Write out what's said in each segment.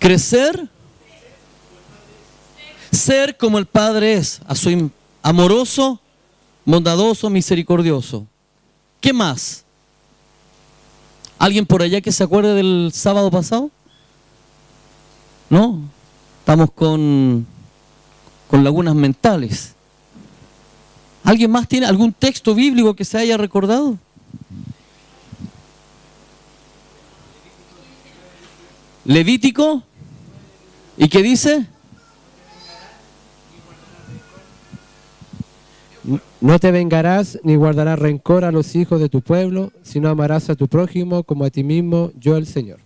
Crecer, ser como el Padre es, amoroso, bondadoso, misericordioso. ¿Qué más? ¿Alguien por allá que se acuerde del sábado pasado? ¿No? Estamos con lagunas mentales. ¿Alguien más tiene algún texto bíblico que se haya recordado? Levítico. ¿Y qué dice? No te vengarás ni guardarás rencor a los hijos de tu pueblo, sino amarás a tu prójimo como a ti mismo, yo el Señor.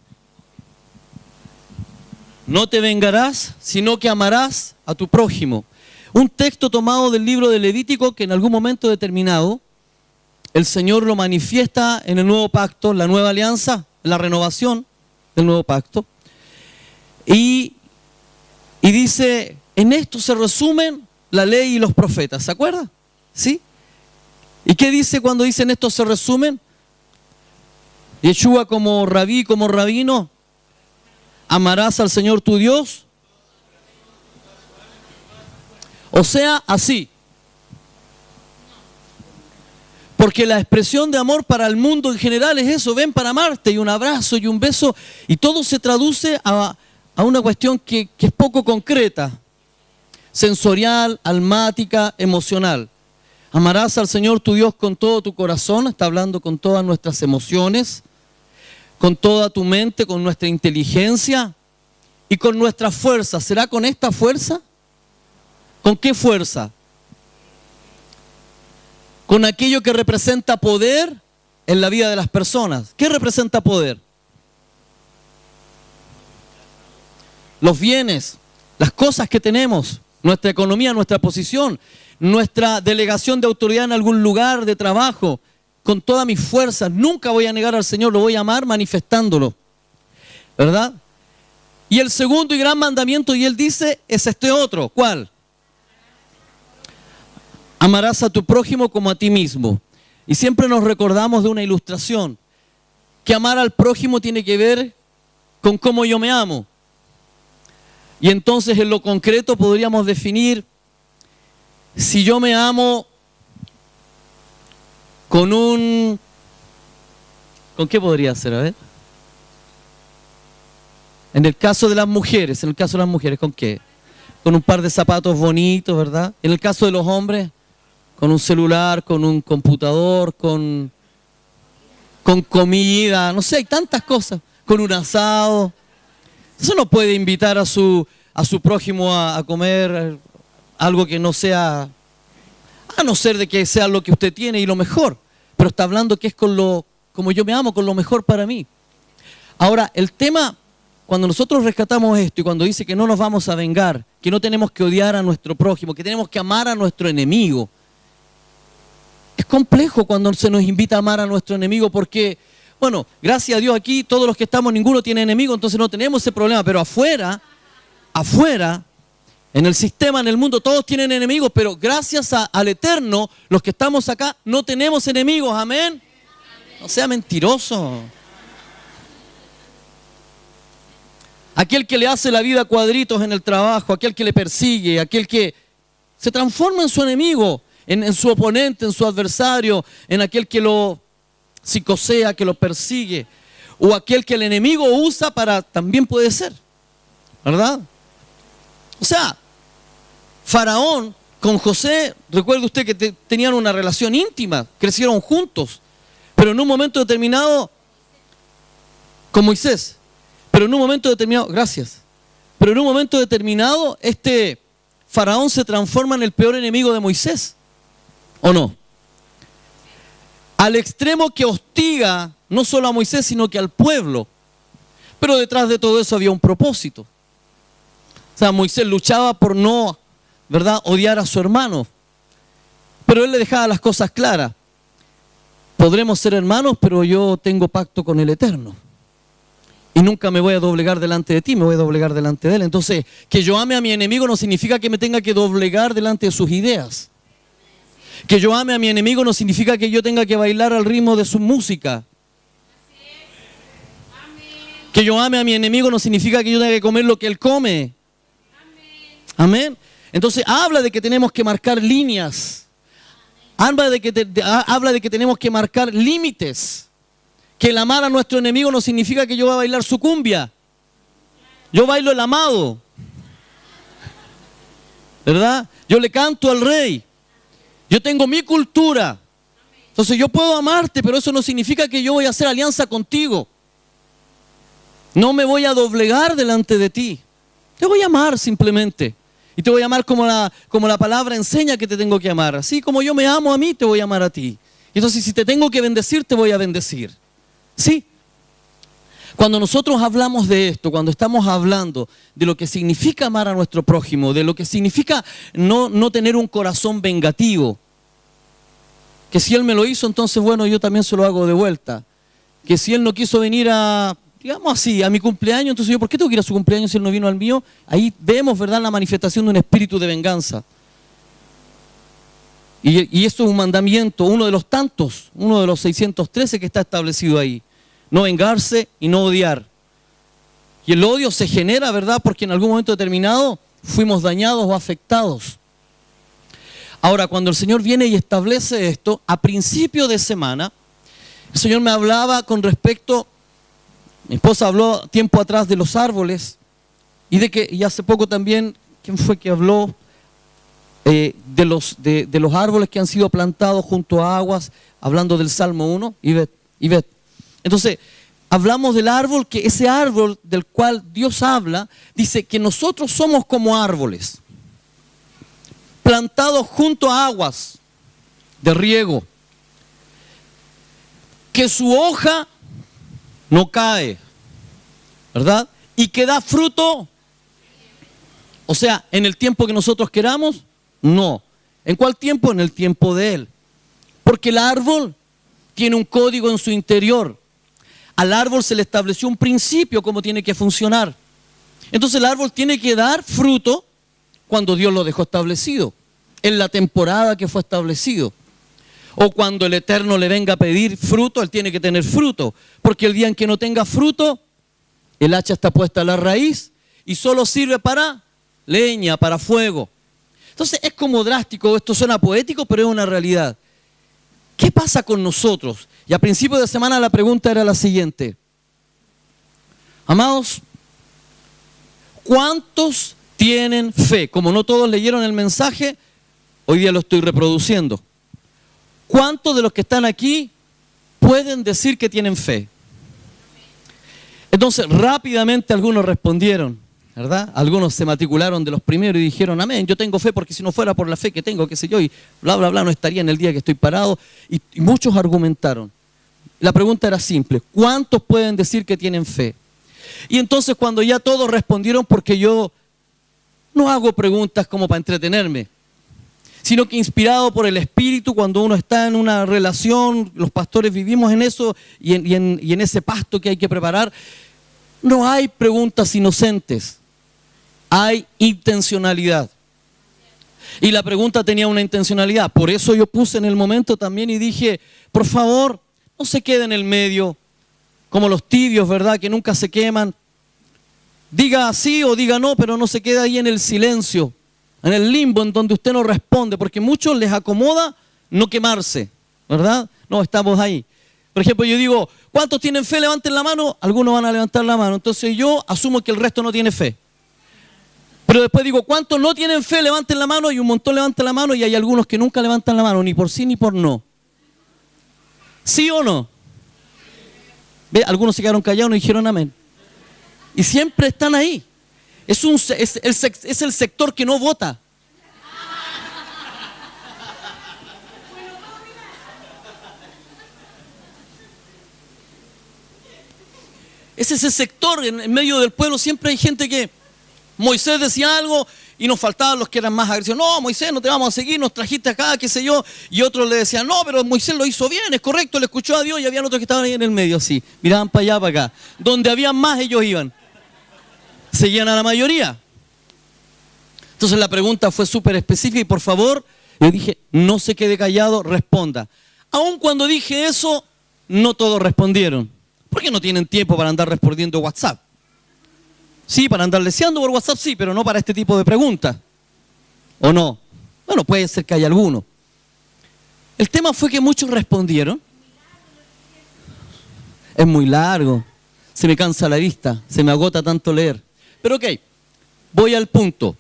No te vengarás, sino que amarás a tu prójimo. Un texto tomado del libro de Levítico que en algún momento determinado el Señor lo manifiesta en el nuevo pacto, la nueva alianza, la renovación del nuevo pacto. Y dice, en esto se resumen la ley y los profetas, ¿se acuerda? ¿Sí? ¿Y qué dice cuando dicen esto se resumen? Yeshua como rabí, como rabino, amarás al Señor tu Dios. O sea, así. Porque la expresión de amor para el mundo en general es eso, ven para amarte, y un abrazo y un beso, y todo se traduce a una cuestión que es poco concreta, sensorial, almática, emocional. Amarás al Señor tu Dios con todo tu corazón, está hablando con todas nuestras emociones, con toda tu mente, con nuestra inteligencia y con nuestra fuerza. ¿Será con esta fuerza? ¿Con qué fuerza? Con aquello que representa poder en la vida de las personas. ¿Qué representa poder? Los bienes, las cosas que tenemos, nuestra economía, nuestra posición, nuestra delegación de autoridad en algún lugar de trabajo, con todas mis fuerzas. Nunca voy a negar al Señor, lo voy a amar manifestándolo, ¿verdad? Y el segundo y gran mandamiento, y Él dice, es este otro. ¿Cuál? Amarás a tu prójimo como a ti mismo. Y siempre nos recordamos de una ilustración, que amar al prójimo tiene que ver con cómo yo me amo. Y entonces en lo concreto podríamos definir, si yo me amo ¿con qué podría ser? A ver. En el caso de las mujeres, ¿con qué? Con un par de zapatos bonitos, ¿verdad? En el caso de los hombres, con un celular, con un computador, con comida, no sé, hay tantas cosas, con un asado. Eso no puede invitar a su prójimo a comer algo que no sea, a no ser de que sea lo que usted tiene y lo mejor, pero está hablando que es como yo me amo, con lo mejor para mí. Ahora, el tema, cuando nosotros rescatamos esto y cuando dice que no nos vamos a vengar, que no tenemos que odiar a nuestro prójimo, que tenemos que amar a nuestro enemigo, es complejo cuando se nos invita a amar a nuestro enemigo porque, bueno, gracias a Dios aquí todos los que estamos, ninguno tiene enemigo, entonces no tenemos ese problema, pero afuera, en el sistema, en el mundo, todos tienen enemigos, pero gracias al Eterno, los que estamos acá, no tenemos enemigos, amén. No sea mentiroso. Aquel que le hace la vida a cuadritos en el trabajo, aquel que le persigue, aquel que se transforma en su enemigo, en su oponente, en su adversario, en aquel que lo psicosea, que lo persigue, o aquel que el enemigo usa para, también puede ser, ¿verdad? O sea, Faraón con José, recuerde usted que tenían una relación íntima, crecieron juntos, pero en un momento determinado, con Moisés, pero en un momento determinado, gracias, pero en un momento determinado, este Faraón se transforma en el peor enemigo de Moisés, ¿o no? Al extremo que hostiga no solo a Moisés, sino que al pueblo. Pero detrás de todo eso había un propósito. O sea, Moisés luchaba por no, ¿verdad?, odiar a su hermano. Pero él le dejaba las cosas claras. Podremos ser hermanos, pero yo tengo pacto con el Eterno. Y nunca me voy a doblegar delante de ti, me voy a doblegar delante de él. Entonces, que yo ame a mi enemigo no significa que me tenga que doblegar delante de sus ideas. Que yo ame a mi enemigo no significa que yo tenga que bailar al ritmo de su música. Que yo ame a mi enemigo no significa que yo tenga que comer lo que él come. Amén. Entonces habla de que tenemos que marcar líneas. Habla de que tenemos que marcar límites. Que el amar a nuestro enemigo no significa que yo voy a bailar su cumbia. Yo bailo el amado. ¿Verdad? Yo le canto al rey. Yo tengo mi cultura. Entonces yo puedo amarte, pero eso no significa que yo voy a hacer alianza contigo. No me voy a doblegar delante de ti. Te voy a amar simplemente. Y te voy a amar como la palabra enseña que te tengo que amar. Así como yo me amo a mí, te voy a amar a ti. Entonces si te tengo que bendecir, te voy a bendecir. ¿Sí? Cuando nosotros hablamos de esto, cuando estamos hablando de lo que significa amar a nuestro prójimo, de lo que significa no tener un corazón vengativo, que si él me lo hizo, entonces bueno, yo también se lo hago de vuelta. Que si él no quiso venir digamos así, a mi cumpleaños, entonces yo, ¿por qué tengo que ir a su cumpleaños si él no vino al mío? Ahí vemos, ¿verdad?, la manifestación de un espíritu de venganza. Y esto es un mandamiento, uno de los tantos, uno de los 613 que está establecido ahí. No vengarse y no odiar. Y el odio se genera, ¿verdad?, porque en algún momento determinado fuimos dañados o afectados. Ahora, cuando el Señor viene y establece esto, a principio de semana, el Señor me hablaba con respecto, mi esposa habló tiempo atrás de los árboles, y hace poco también, ¿quién fue que habló? De los árboles que han sido plantados junto a aguas, hablando del Salmo 1, Ivette. Entonces, hablamos del árbol, que ese árbol del cual Dios habla, dice que nosotros somos como árboles, plantados junto a aguas de riego, que su hoja no cae, ¿verdad? Y que da fruto, o sea, en el tiempo que nosotros queramos, no. ¿En cuál tiempo? En el tiempo de Él. Porque el árbol tiene un código en su interior. Al árbol se le estableció un principio cómo tiene que funcionar. Entonces el árbol tiene que dar fruto cuando Dios lo dejó establecido, en la temporada que fue establecido. O cuando el Eterno le venga a pedir fruto, Él tiene que tener fruto. Porque el día en que no tenga fruto, el hacha está puesta a la raíz y solo sirve para leña, para fuego. Entonces es como drástico, esto suena poético, pero es una realidad. ¿Qué pasa con nosotros? Y a principio de semana la pregunta era la siguiente. Amados, ¿cuántos tienen fe? Como no todos leyeron el mensaje, hoy día lo estoy reproduciendo. ¿Cuántos de los que están aquí pueden decir que tienen fe? Entonces rápidamente algunos respondieron, ¿verdad? Algunos se matricularon de los primeros y dijeron, amén, yo tengo fe porque si no fuera por la fe que tengo, qué sé yo, y bla, bla, bla, no estaría en el día que estoy parado. Y muchos argumentaron. La pregunta era simple, ¿cuántos pueden decir que tienen fe? Y entonces cuando ya todos respondieron, porque yo no hago preguntas como para entretenerme, sino que inspirado por el Espíritu, cuando uno está en una relación, los pastores vivimos en eso y en ese pasto que hay que preparar, no hay preguntas inocentes, hay intencionalidad. Y la pregunta tenía una intencionalidad, por eso yo puse en el momento también y dije, por favor, no se quede en el medio, como los tibios, ¿verdad?, que nunca se queman. Diga sí o diga no, pero no se quede ahí en el silencio, en el limbo en donde usted no responde, porque a muchos les acomoda no quemarse, ¿verdad? No, estamos ahí. Por ejemplo, yo digo, ¿cuántos tienen fe? Levanten la mano. Algunos van a levantar la mano. Entonces yo asumo que el resto no tiene fe. Pero después digo, ¿cuántos no tienen fe? Levanten la mano. Y un montón levantan la mano y hay algunos que nunca levantan la mano, ni por sí ni por no. ¿Sí o no? ¿Ve? Algunos se quedaron callados y dijeron amén. Y siempre están ahí. Es el sector que no vota. Es ese sector en medio del pueblo. Siempre hay gente que Moisés decía algo y nos faltaban los que eran más agresivos. No, Moisés, no te vamos a seguir, nos trajiste acá, qué sé yo. Y otros le decían, no, pero Moisés lo hizo bien, es correcto, le escuchó a Dios. Y había otros que estaban ahí en el medio, así. Miraban para allá, para acá. Donde había más, ellos iban. Seguían a la mayoría. Entonces la pregunta fue súper específica y por favor, yo dije, no se quede callado, responda. Aun cuando dije eso, no todos respondieron. Porque no tienen tiempo para andar respondiendo WhatsApp. Sí, para andar leseando por WhatsApp sí, pero no para este tipo de preguntas. ¿O no? Bueno, puede ser que haya alguno. El tema fue que muchos respondieron. Es muy largo, se me cansa la vista, se me agota tanto leer. Pero ok, voy al punto.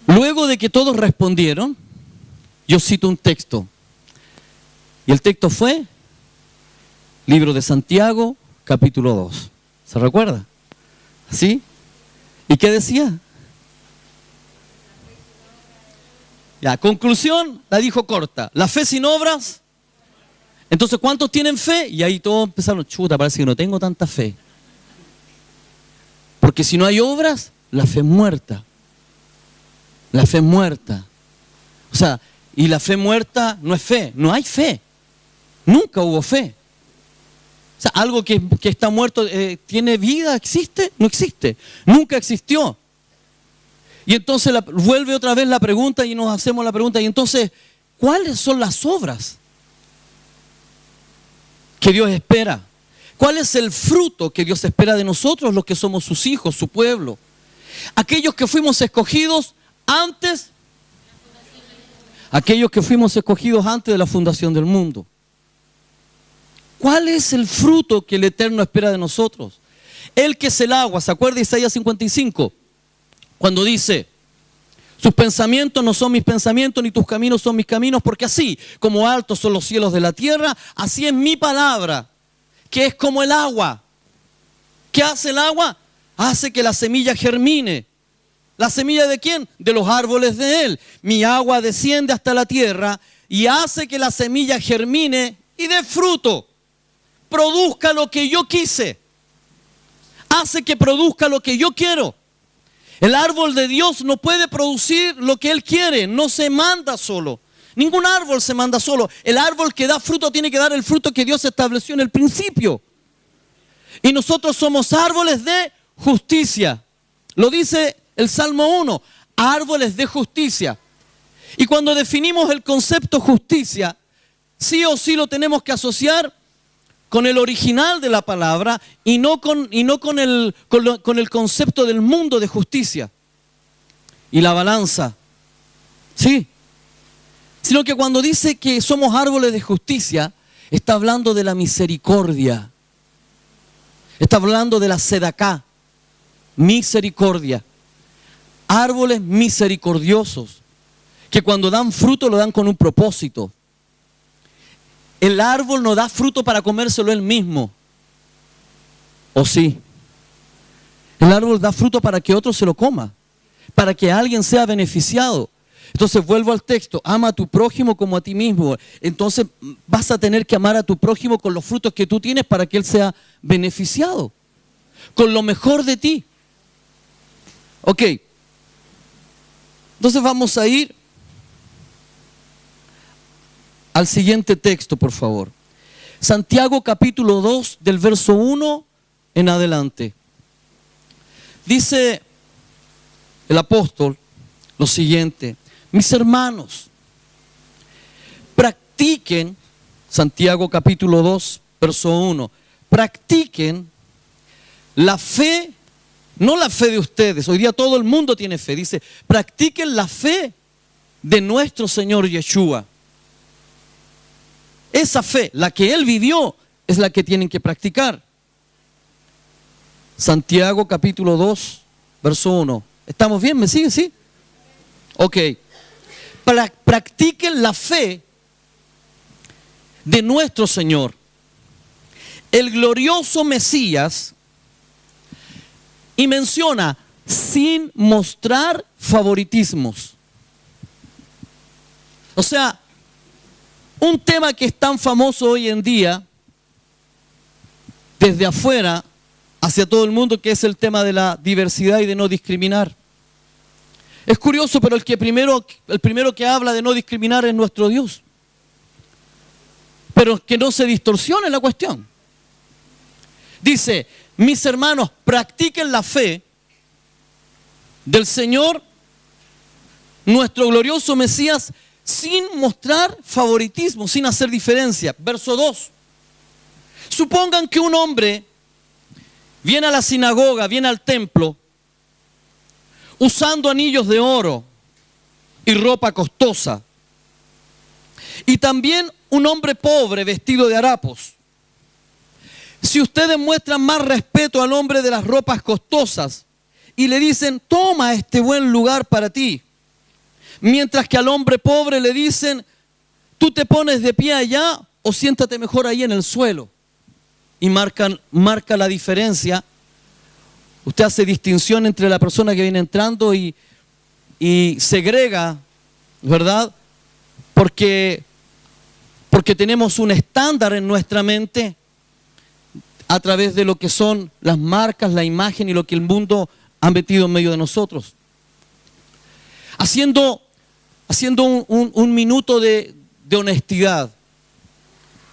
Luego de que todos respondieron, yo cito un texto. Y el texto fue Libro de Santiago, capítulo 2. ¿Se recuerda? ¿Sí? ¿Y qué decía? Ya, conclusión, la dijo corta. La fe sin obras. Entonces, ¿cuántos tienen fe? Y ahí todos empezaron, chuta, parece que no tengo tanta fe. Porque si no hay obras, la fe es muerta. La fe es muerta. O sea, y la fe muerta no es fe, no hay fe. Nunca hubo fe. O sea, algo que está muerto, ¿tiene vida? ¿Existe? No existe. Nunca existió. Y entonces vuelve otra vez la pregunta y nos hacemos la pregunta, y entonces, ¿cuáles son las obras que Dios espera? ¿Cuál es el fruto que Dios espera de nosotros, los que somos sus hijos, su pueblo? Aquellos que fuimos escogidos antes, aquellos que fuimos escogidos antes de la fundación del mundo. ¿Cuál es el fruto que el Eterno espera de nosotros? El que es el agua, ¿se acuerda de Isaías 55? Cuando dice, sus pensamientos no son mis pensamientos, ni tus caminos son mis caminos, porque así como altos son los cielos de la tierra, así es mi palabra, que es como el agua. ¿Qué hace el agua? Hace que la semilla germine. ¿La semilla de quién? De los árboles de él. Mi agua desciende hasta la tierra y hace que la semilla germine y dé fruto. Produzca lo que yo quise. Hace que produzca lo que yo quiero. El árbol de Dios no puede producir lo que Él quiere, no se manda solo. Ningún árbol se manda solo. El árbol que da fruto tiene que dar el fruto que Dios estableció en el principio. Y nosotros somos árboles de justicia. Lo dice el Salmo 1, árboles de justicia. Y cuando definimos el concepto justicia, sí o sí lo tenemos que asociar con el original de la palabra y no con el concepto del mundo de justicia y la balanza. Sí. Sino que cuando dice que somos árboles de justicia, está hablando de la misericordia. Está hablando de la sedacá, misericordia. Árboles misericordiosos, que cuando dan fruto lo dan con un propósito. El árbol no da fruto para comérselo él mismo. ¿O sí? El árbol da fruto para que otro se lo coma, para que alguien sea beneficiado. Entonces vuelvo al texto, ama a tu prójimo como a ti mismo. Entonces vas a tener que amar a tu prójimo con los frutos que tú tienes para que él sea beneficiado, con lo mejor de ti. Ok. Entonces vamos a ir al siguiente texto, por favor. Santiago capítulo 2, del verso 1 en adelante. Dice el apóstol lo siguiente: mis hermanos, practiquen, Santiago capítulo 2, verso 1, practiquen la fe, no la fe de ustedes, hoy día todo el mundo tiene fe, dice, practiquen la fe de nuestro Señor Yeshua. Esa fe, la que Él vivió, es la que tienen que practicar. Santiago capítulo 2, verso 1. ¿Estamos bien? ¿Me sigue? ¿Sí? Ok. Practiquen la fe de nuestro Señor. El glorioso Mesías, y menciona, sin mostrar favoritismos. O sea, un tema que es tan famoso hoy en día, desde afuera hacia todo el mundo, que es el tema de la diversidad y de no discriminar. Es curioso, pero el primero que habla de no discriminar es nuestro Dios. Pero que no se distorsione la cuestión. Dice, mis hermanos, practiquen la fe del Señor, nuestro glorioso Mesías, sin mostrar favoritismo, sin hacer diferencia. Verso 2. Supongan que un hombre viene a la sinagoga, viene al templo, usando anillos de oro y ropa costosa. Y también un hombre pobre vestido de harapos. Si ustedes muestran más respeto al hombre de las ropas costosas y le dicen, toma este buen lugar para ti, mientras que al hombre pobre le dicen, tú te pones de pie allá o siéntate mejor ahí en el suelo. Y marca la diferencia. Usted hace distinción entre la persona que viene entrando y segrega, ¿verdad? Porque tenemos un estándar en nuestra mente a través de lo que son las marcas, la imagen y lo que el mundo ha metido en medio de nosotros. Haciendo un minuto de honestidad.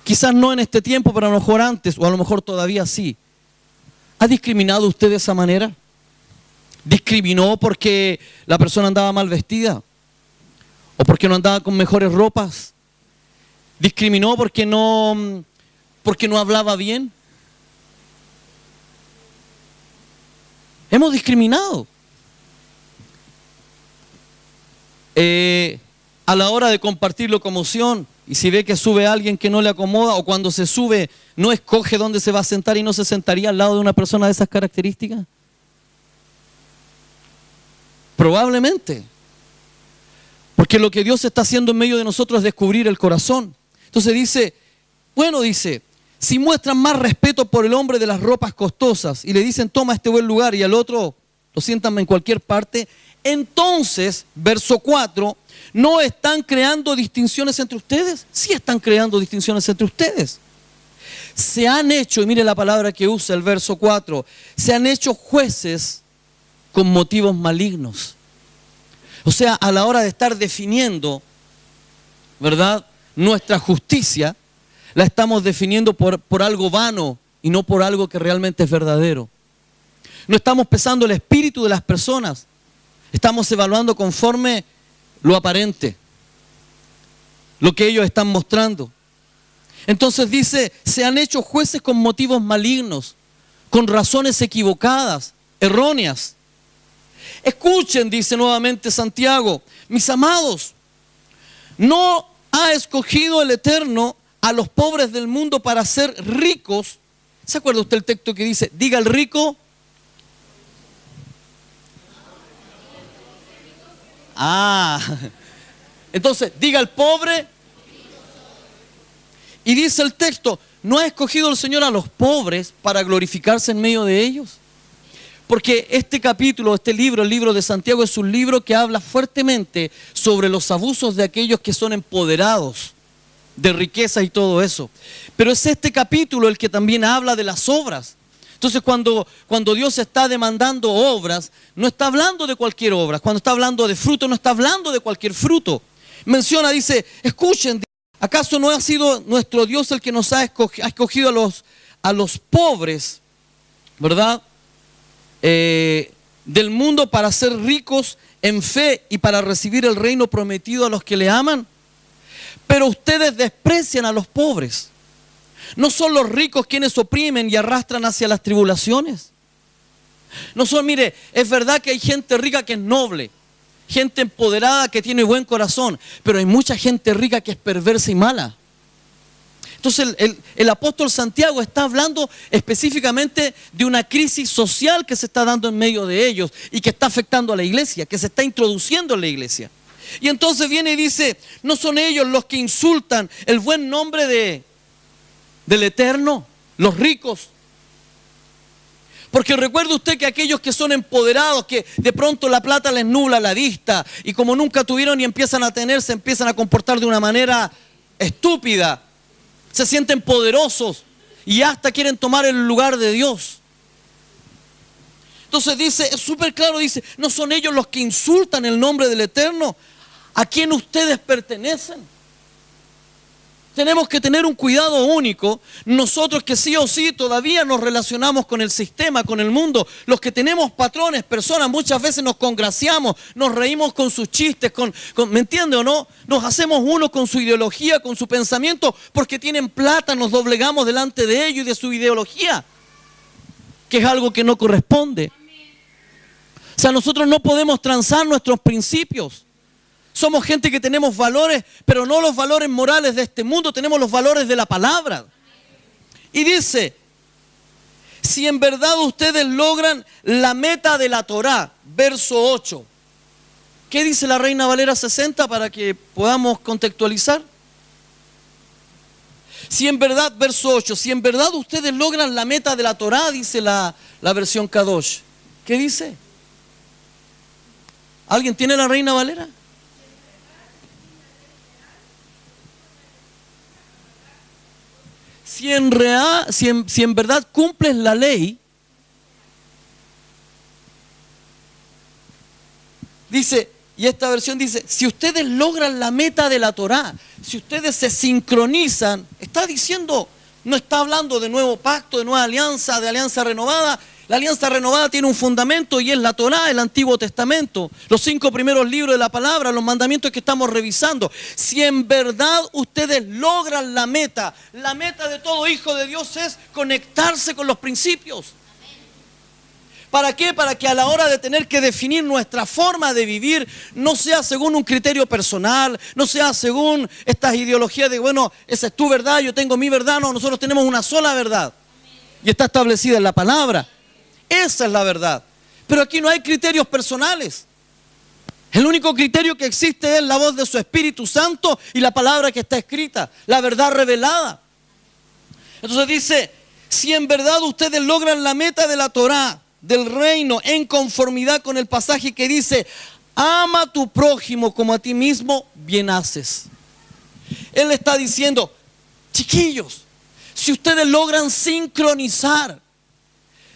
Quizás no en este tiempo, pero a lo mejor antes, o a lo mejor todavía sí. ¿Ha discriminado usted de esa manera? ¿Discriminó porque la persona andaba mal vestida? ¿O porque no andaba con mejores ropas? ¿Discriminó porque no hablaba bien? Hemos discriminado. A la hora de compartir locomoción, y si ve que sube alguien que no le acomoda, o cuando se sube no escoge dónde se va a sentar y no se sentaría al lado de una persona de esas características. Probablemente. Porque lo que Dios está haciendo en medio de nosotros es descubrir el corazón. Entonces dice, si muestran más respeto por el hombre de las ropas costosas y le dicen toma este buen lugar y al otro lo sientan en cualquier parte, entonces, verso 4, ¿no están creando distinciones entre ustedes? Sí están creando distinciones entre ustedes. Se han hecho, y mire la palabra que usa el verso 4, se han hecho jueces con motivos malignos. O sea, a la hora de estar definiendo, ¿verdad?, nuestra justicia, la estamos definiendo por algo vano y no por algo que realmente es verdadero. No estamos pesando el espíritu de las personas, estamos evaluando conforme lo aparente, lo que ellos están mostrando. Entonces dice, se han hecho jueces con motivos malignos, con razones equivocadas, erróneas. Escuchen, dice nuevamente Santiago, mis amados, ¿no ha escogido el Eterno a los pobres del mundo para ser ricos? ¿Se acuerda usted el texto que dice, diga el rico? Entonces, diga el pobre. Y dice el texto, ¿no ha escogido el Señor a los pobres para glorificarse en medio de ellos? Porque este capítulo, este libro, el libro de Santiago, es un libro que habla fuertemente sobre los abusos de aquellos que son empoderados de riqueza y todo eso. Pero es este capítulo el que también habla de las obras. Entonces cuando Dios está demandando obras, no está hablando de cualquier obra. Cuando está hablando de fruto, no está hablando de cualquier fruto. Menciona, dice, escuchen, ¿acaso no ha sido nuestro Dios el que nos ha escogido a los pobres, ¿verdad?, del mundo para ser ricos en fe y para recibir el reino prometido a los que le aman? Pero ustedes desprecian a los pobres. ¿No son los ricos quienes oprimen y arrastran hacia las tribulaciones? No son, mire, es verdad que hay gente rica que es noble, gente empoderada que tiene buen corazón, pero hay mucha gente rica que es perversa y mala. Entonces el apóstol Santiago está hablando específicamente de una crisis social que se está dando en medio de ellos y que está afectando a la iglesia, que se está introduciendo en la iglesia. Y entonces viene y dice, ¿no son ellos los que insultan el buen nombre del Eterno, los ricos? Porque recuerde usted que aquellos que son empoderados, que de pronto la plata les nubla la vista y como nunca tuvieron y empiezan a tener, se empiezan a comportar de una manera estúpida, se sienten poderosos y hasta quieren tomar el lugar de Dios. Entonces dice, es súper claro, dice, ¿no son ellos los que insultan el nombre del Eterno? ¿A quién ustedes pertenecen? Tenemos que tener un cuidado único. Nosotros que sí o sí todavía nos relacionamos con el sistema, con el mundo, los que tenemos patrones, personas, muchas veces nos congraciamos, nos reímos con sus chistes, ¿me entiende o no? Nos hacemos uno con su ideología, con su pensamiento, porque tienen plata, nos doblegamos delante de ellos y de su ideología, que es algo que no corresponde. O sea, nosotros no podemos transar nuestros principios. Somos gente que tenemos valores, pero no los valores morales de este mundo, tenemos los valores de la palabra. Y dice, si en verdad ustedes logran la meta de la Torá, verso 8. ¿Qué dice la Reina Valera 60 para que podamos contextualizar? Si en verdad, verso 8, si en verdad ustedes logran la meta de la Torá, dice la versión Kadosh. ¿Qué dice? ¿Alguien tiene la Reina Valera? Si en verdad cumples la ley, dice, y esta versión dice, si ustedes logran la meta de la Torá, si ustedes se sincronizan, está diciendo, no está hablando de nuevo pacto, de nueva alianza, de alianza renovada. La alianza renovada tiene un fundamento y es la Torá, el Antiguo Testamento, los 5 primeros libros de la palabra, los mandamientos que estamos revisando. Si en verdad ustedes logran la meta de todo hijo de Dios es conectarse con los principios. ¿Para qué? Para que a la hora de tener que definir nuestra forma de vivir, no sea según un criterio personal, no sea según estas ideologías de, bueno, esa es tu verdad, yo tengo mi verdad. No, nosotros tenemos una sola verdad y está establecida en la palabra. Esa es la verdad. Pero aquí no hay criterios personales. El único criterio que existe es la voz de su Espíritu Santo y la palabra que está escrita, la verdad revelada. Entonces dice, si en verdad ustedes logran la meta de la Torá, del reino, en conformidad con el pasaje que dice, ama a tu prójimo como a ti mismo, bien haces. Él está diciendo, chiquillos, si ustedes logran sincronizar,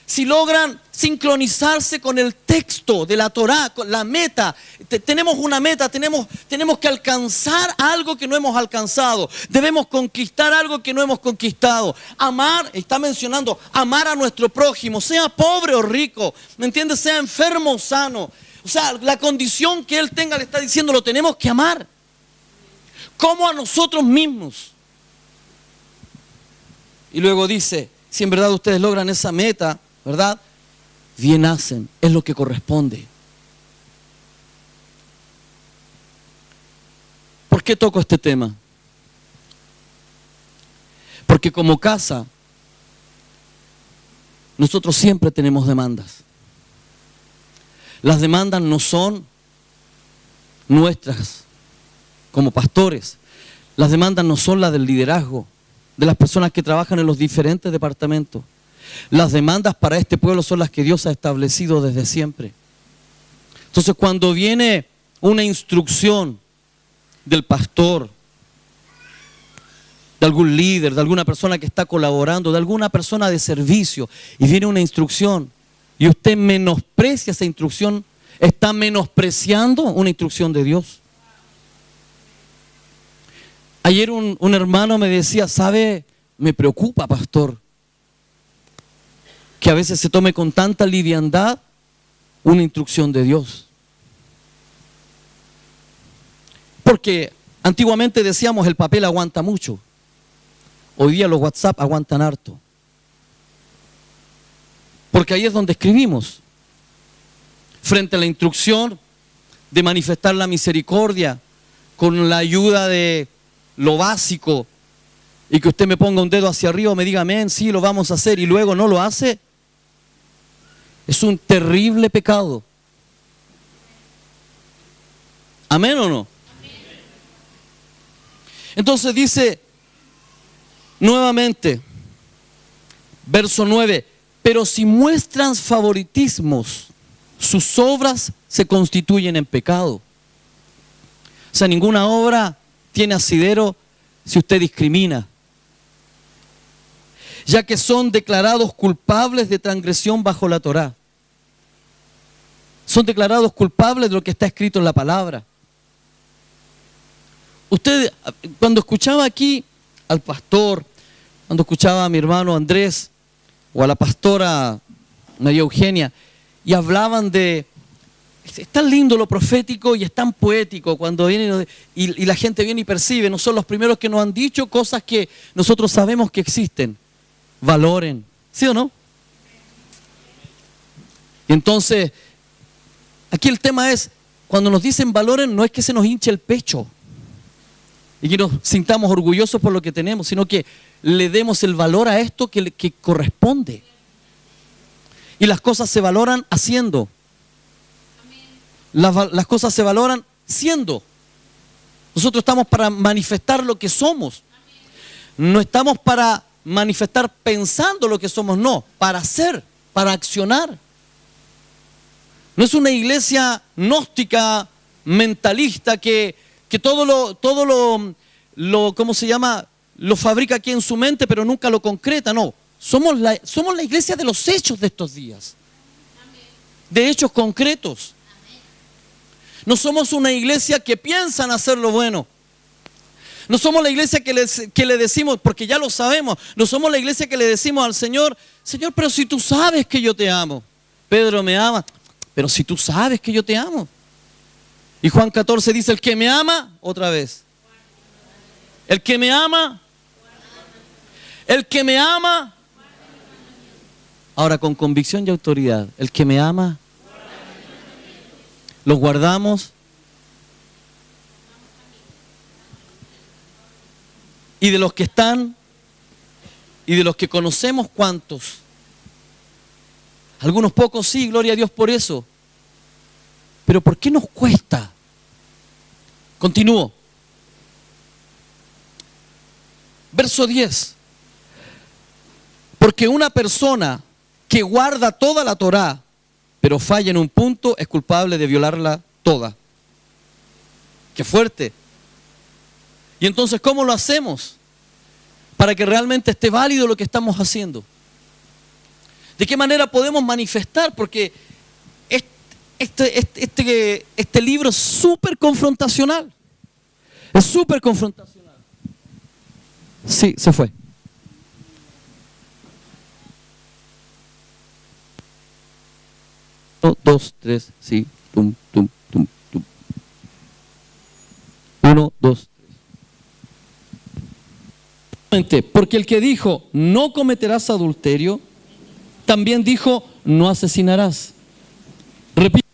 si logran sincronizarse con el texto de la Torá, con la meta, tenemos una meta, tenemos que alcanzar algo que no hemos alcanzado, debemos conquistar algo que no hemos conquistado. Amar, está mencionando, amar a nuestro prójimo, sea pobre o rico, ¿me entiendes? Sea enfermo o sano. O sea, la condición que él tenga le está diciendo, lo tenemos que amar, como a nosotros mismos. Y luego dice, si en verdad ustedes logran esa meta, ¿verdad? Bien hacen, es lo que corresponde. ¿Por qué toco este tema? Porque como casa, nosotros siempre tenemos demandas. Las demandas no son nuestras como pastores. Las demandas no son las del liderazgo, de las personas que trabajan en los diferentes departamentos. Las demandas para este pueblo son las que Dios ha establecido desde siempre. Entonces, cuando viene una instrucción del pastor, de algún líder, de alguna persona que está colaborando, de alguna persona de servicio, y viene una instrucción, y usted menosprecia esa instrucción, está menospreciando una instrucción de Dios. Ayer un hermano me decía, ¿sabe? Me preocupa, pastor, que a veces se tome con tanta liviandad una instrucción de Dios. Porque antiguamente decíamos el papel aguanta mucho. Hoy día los WhatsApp aguantan harto. Porque ahí es donde escribimos. Frente a la instrucción de manifestar la misericordia con la ayuda de lo básico y que usted me ponga un dedo hacia arriba, me diga amén, sí, lo vamos a hacer y luego no lo hace, es un terrible pecado. ¿Amén o no? Entonces dice nuevamente, verso 9, pero si muestran favoritismos, sus obras se constituyen en pecado. O sea, ninguna obra tiene asidero si usted discrimina, ya que son declarados culpables de transgresión bajo la Torá. Son declarados culpables de lo que está escrito en la palabra. Usted, cuando escuchaba aquí al pastor, cuando escuchaba a mi hermano Andrés o a la pastora María Eugenia, y hablaban de... Es tan lindo lo profético y es tan poético cuando viene y la gente viene y percibe. No son los primeros que nos han dicho cosas que nosotros sabemos que existen. Valoren. ¿Sí o no? Y entonces, aquí el tema es, cuando nos dicen valoren, no es que se nos hinche el pecho y que nos sintamos orgullosos por lo que tenemos, sino que le demos el valor a esto que corresponde. Y las cosas se valoran haciendo. Las cosas se valoran siendo. Nosotros estamos para manifestar lo que somos. No estamos para manifestar pensando lo que somos, no, para hacer, para accionar. No es una iglesia gnóstica, mentalista, que todo lo ¿cómo se llama? Lo fabrica aquí en su mente, pero nunca lo concreta, no. Somos la iglesia de los hechos de estos días. De hechos concretos. No somos una iglesia que piensa en hacer lo bueno. No somos la iglesia que le decimos, porque ya lo sabemos, no somos la iglesia que le decimos al Señor, Señor, pero si tú sabes que yo te amo. Pedro me ama, pero si tú sabes que yo te amo. Y Juan 14 dice, el que me ama, otra vez. El que me ama, ahora con convicción y autoridad, el que me ama, los guardamos. Y de los que están y de los que conocemos, ¿cuántos? Algunos pocos sí, gloria a Dios por eso. Pero ¿por qué nos cuesta? Continúo. Verso 10. Porque una persona que guarda toda la Torá, pero falla en un punto, es culpable de violarla toda. ¡Qué fuerte! Y entonces, ¿cómo lo hacemos? Para que realmente esté válido lo que estamos haciendo. ¿De qué manera podemos manifestar? Porque este libro es súper confrontacional. Es súper confrontacional. Sí, se fue. Uno, dos, tres, sí. Tum, tum, tum, tum. 1, 2, 3. Porque el que dijo, no cometerás adulterio, también dijo, no asesinarás. Repito,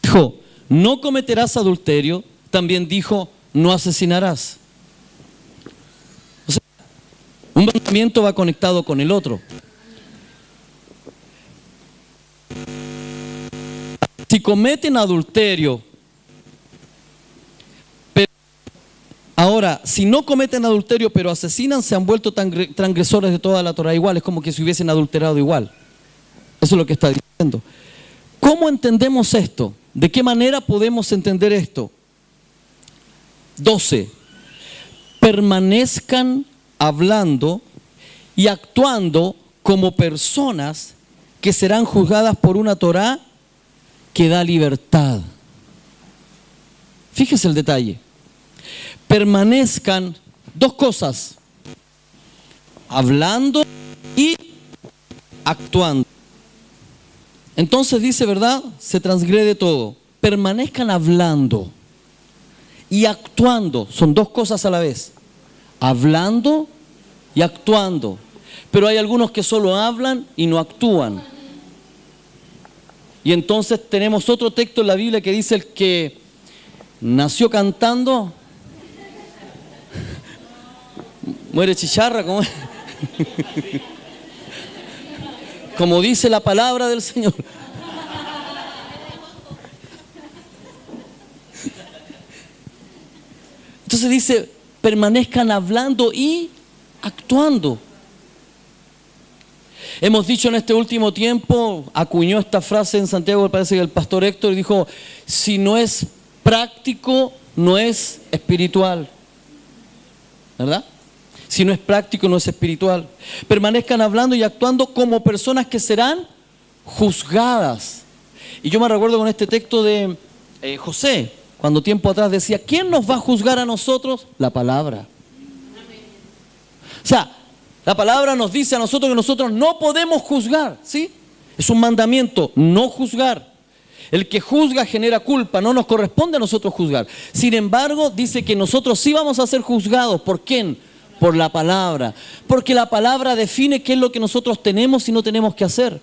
dijo, no cometerás adulterio, también dijo, no asesinarás. O sea, un mandamiento va conectado con el otro. Si cometen adulterio, ahora, si no cometen adulterio pero asesinan, se han vuelto transgresores de toda la Torá igual. Es como que se hubiesen adulterado igual. Eso es lo que está diciendo. ¿Cómo entendemos esto? ¿De qué manera podemos entender esto? 12. Permanezcan hablando y actuando como personas que serán juzgadas por una Torá que da libertad. Fíjese el detalle. Permanezcan, dos cosas, hablando y actuando. Entonces dice, ¿verdad? Se transgrede todo. Permanezcan hablando y actuando. Son dos cosas a la vez. Hablando y actuando. Pero hay algunos que solo hablan y no actúan. Y entonces tenemos otro texto en la Biblia que dice, el que nació cantando muere chicharra, como dice la palabra del Señor. Entonces dice, permanezcan hablando y actuando. Hemos dicho en este último tiempo, acuñó esta frase en Santiago, parece que el pastor Héctor dijo, si no es práctico, no es espiritual. ¿Verdad? Si no es práctico, no es espiritual. Permanezcan hablando y actuando como personas que serán juzgadas. Y yo me recuerdo con este texto de José, cuando tiempo atrás decía, ¿quién nos va a juzgar a nosotros? La palabra. O sea, la palabra nos dice a nosotros que nosotros no podemos juzgar, ¿sí? Es un mandamiento, no juzgar. El que juzga genera culpa, no nos corresponde a nosotros juzgar. Sin embargo, dice que nosotros sí vamos a ser juzgados. ¿Por quién? Por la palabra. Porque la palabra define qué es lo que nosotros tenemos y no tenemos que hacer.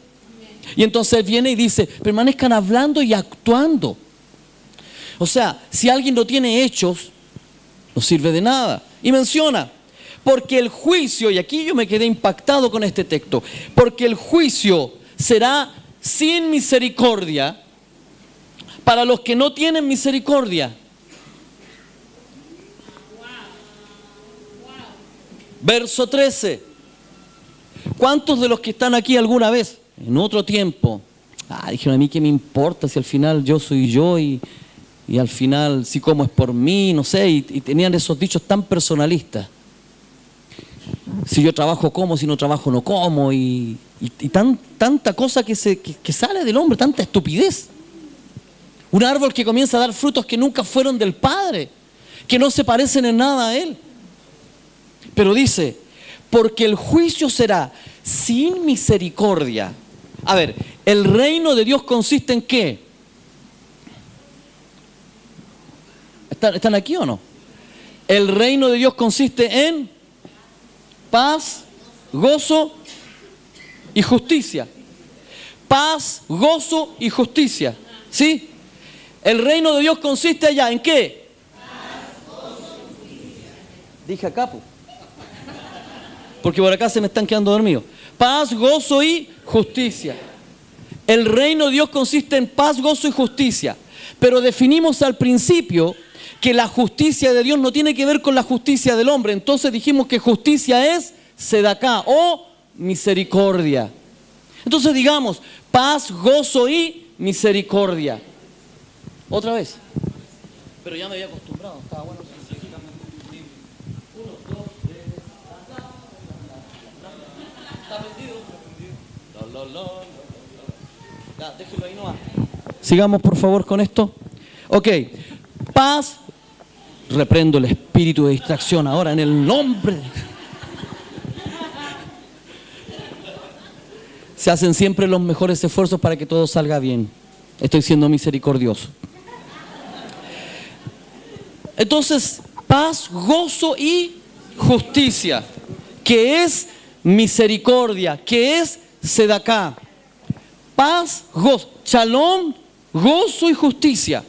Y entonces viene y dice, permanezcan hablando y actuando. O sea, si alguien no tiene hechos, no sirve de nada. Y menciona, porque el juicio, y aquí yo me quedé impactado con este texto, porque el juicio será sin misericordia para los que no tienen misericordia. Verso 13. ¿Cuántos de los que están aquí alguna vez, en otro tiempo, dijeron a mí qué me importa si al final yo soy yo y al final si como es por mí, no sé, y tenían esos dichos tan personalistas? Si yo trabajo como, si no trabajo no como, y tanta cosa que sale del hombre, tanta estupidez. Un árbol que comienza a dar frutos que nunca fueron del Padre, que no se parecen en nada a Él. Pero dice, porque el juicio será sin misericordia. A ver, ¿el reino de Dios consiste en qué? ¿Están aquí o no? El reino de Dios consiste en paz, gozo y justicia. Paz, gozo y justicia. ¿Sí? El reino de Dios consiste allá, ¿en qué? Paz, gozo y justicia. Dije acá, porque por acá se me están quedando dormidos. Paz, gozo y justicia. El reino de Dios consiste en paz, gozo y justicia. Pero definimos al principio que la justicia de Dios no tiene que ver con la justicia del hombre. Entonces dijimos que justicia es sedaká o misericordia. Entonces digamos, paz, gozo y misericordia. Otra vez. Pero ya me había acostumbrado, estaba bueno. 1, 2, 3. ¿Está prendido? Ya, déjelo ahí nomás. Sigamos por favor con esto. Ok. Paz. Reprendo el espíritu de distracción ahora en el nombre. Se hacen siempre los mejores esfuerzos para que todo salga bien. Estoy siendo misericordioso. Entonces, paz, gozo y justicia, que es misericordia, que es sedaká. Paz, gozo, shalom, gozo y justicia.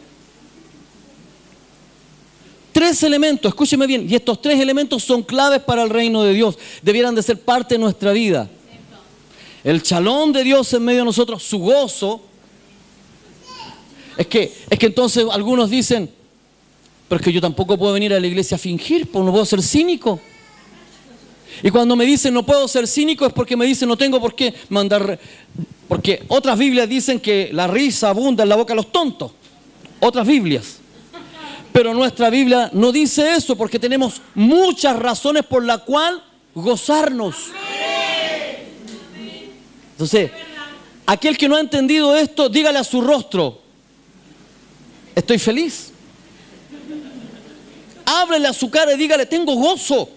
3 elementos, escúcheme bien, y estos 3 elementos son claves para el reino de Dios. Debieran de ser parte de nuestra vida. El shalom de Dios en medio de nosotros, su gozo. Es que entonces algunos dicen, pero es que yo tampoco puedo venir a la iglesia a fingir, pues no puedo ser cínico. Y cuando me dicen no puedo ser cínico es porque me dicen no tengo por qué mandar, porque otras Biblias dicen que la risa abunda en la boca de los tontos. Otras Biblias. Pero nuestra Biblia no dice eso porque tenemos muchas razones por las cuales gozarnos. Entonces, aquel que no ha entendido esto, dígale a su rostro, estoy feliz. Háblele a su cara y dígale, tengo gozo.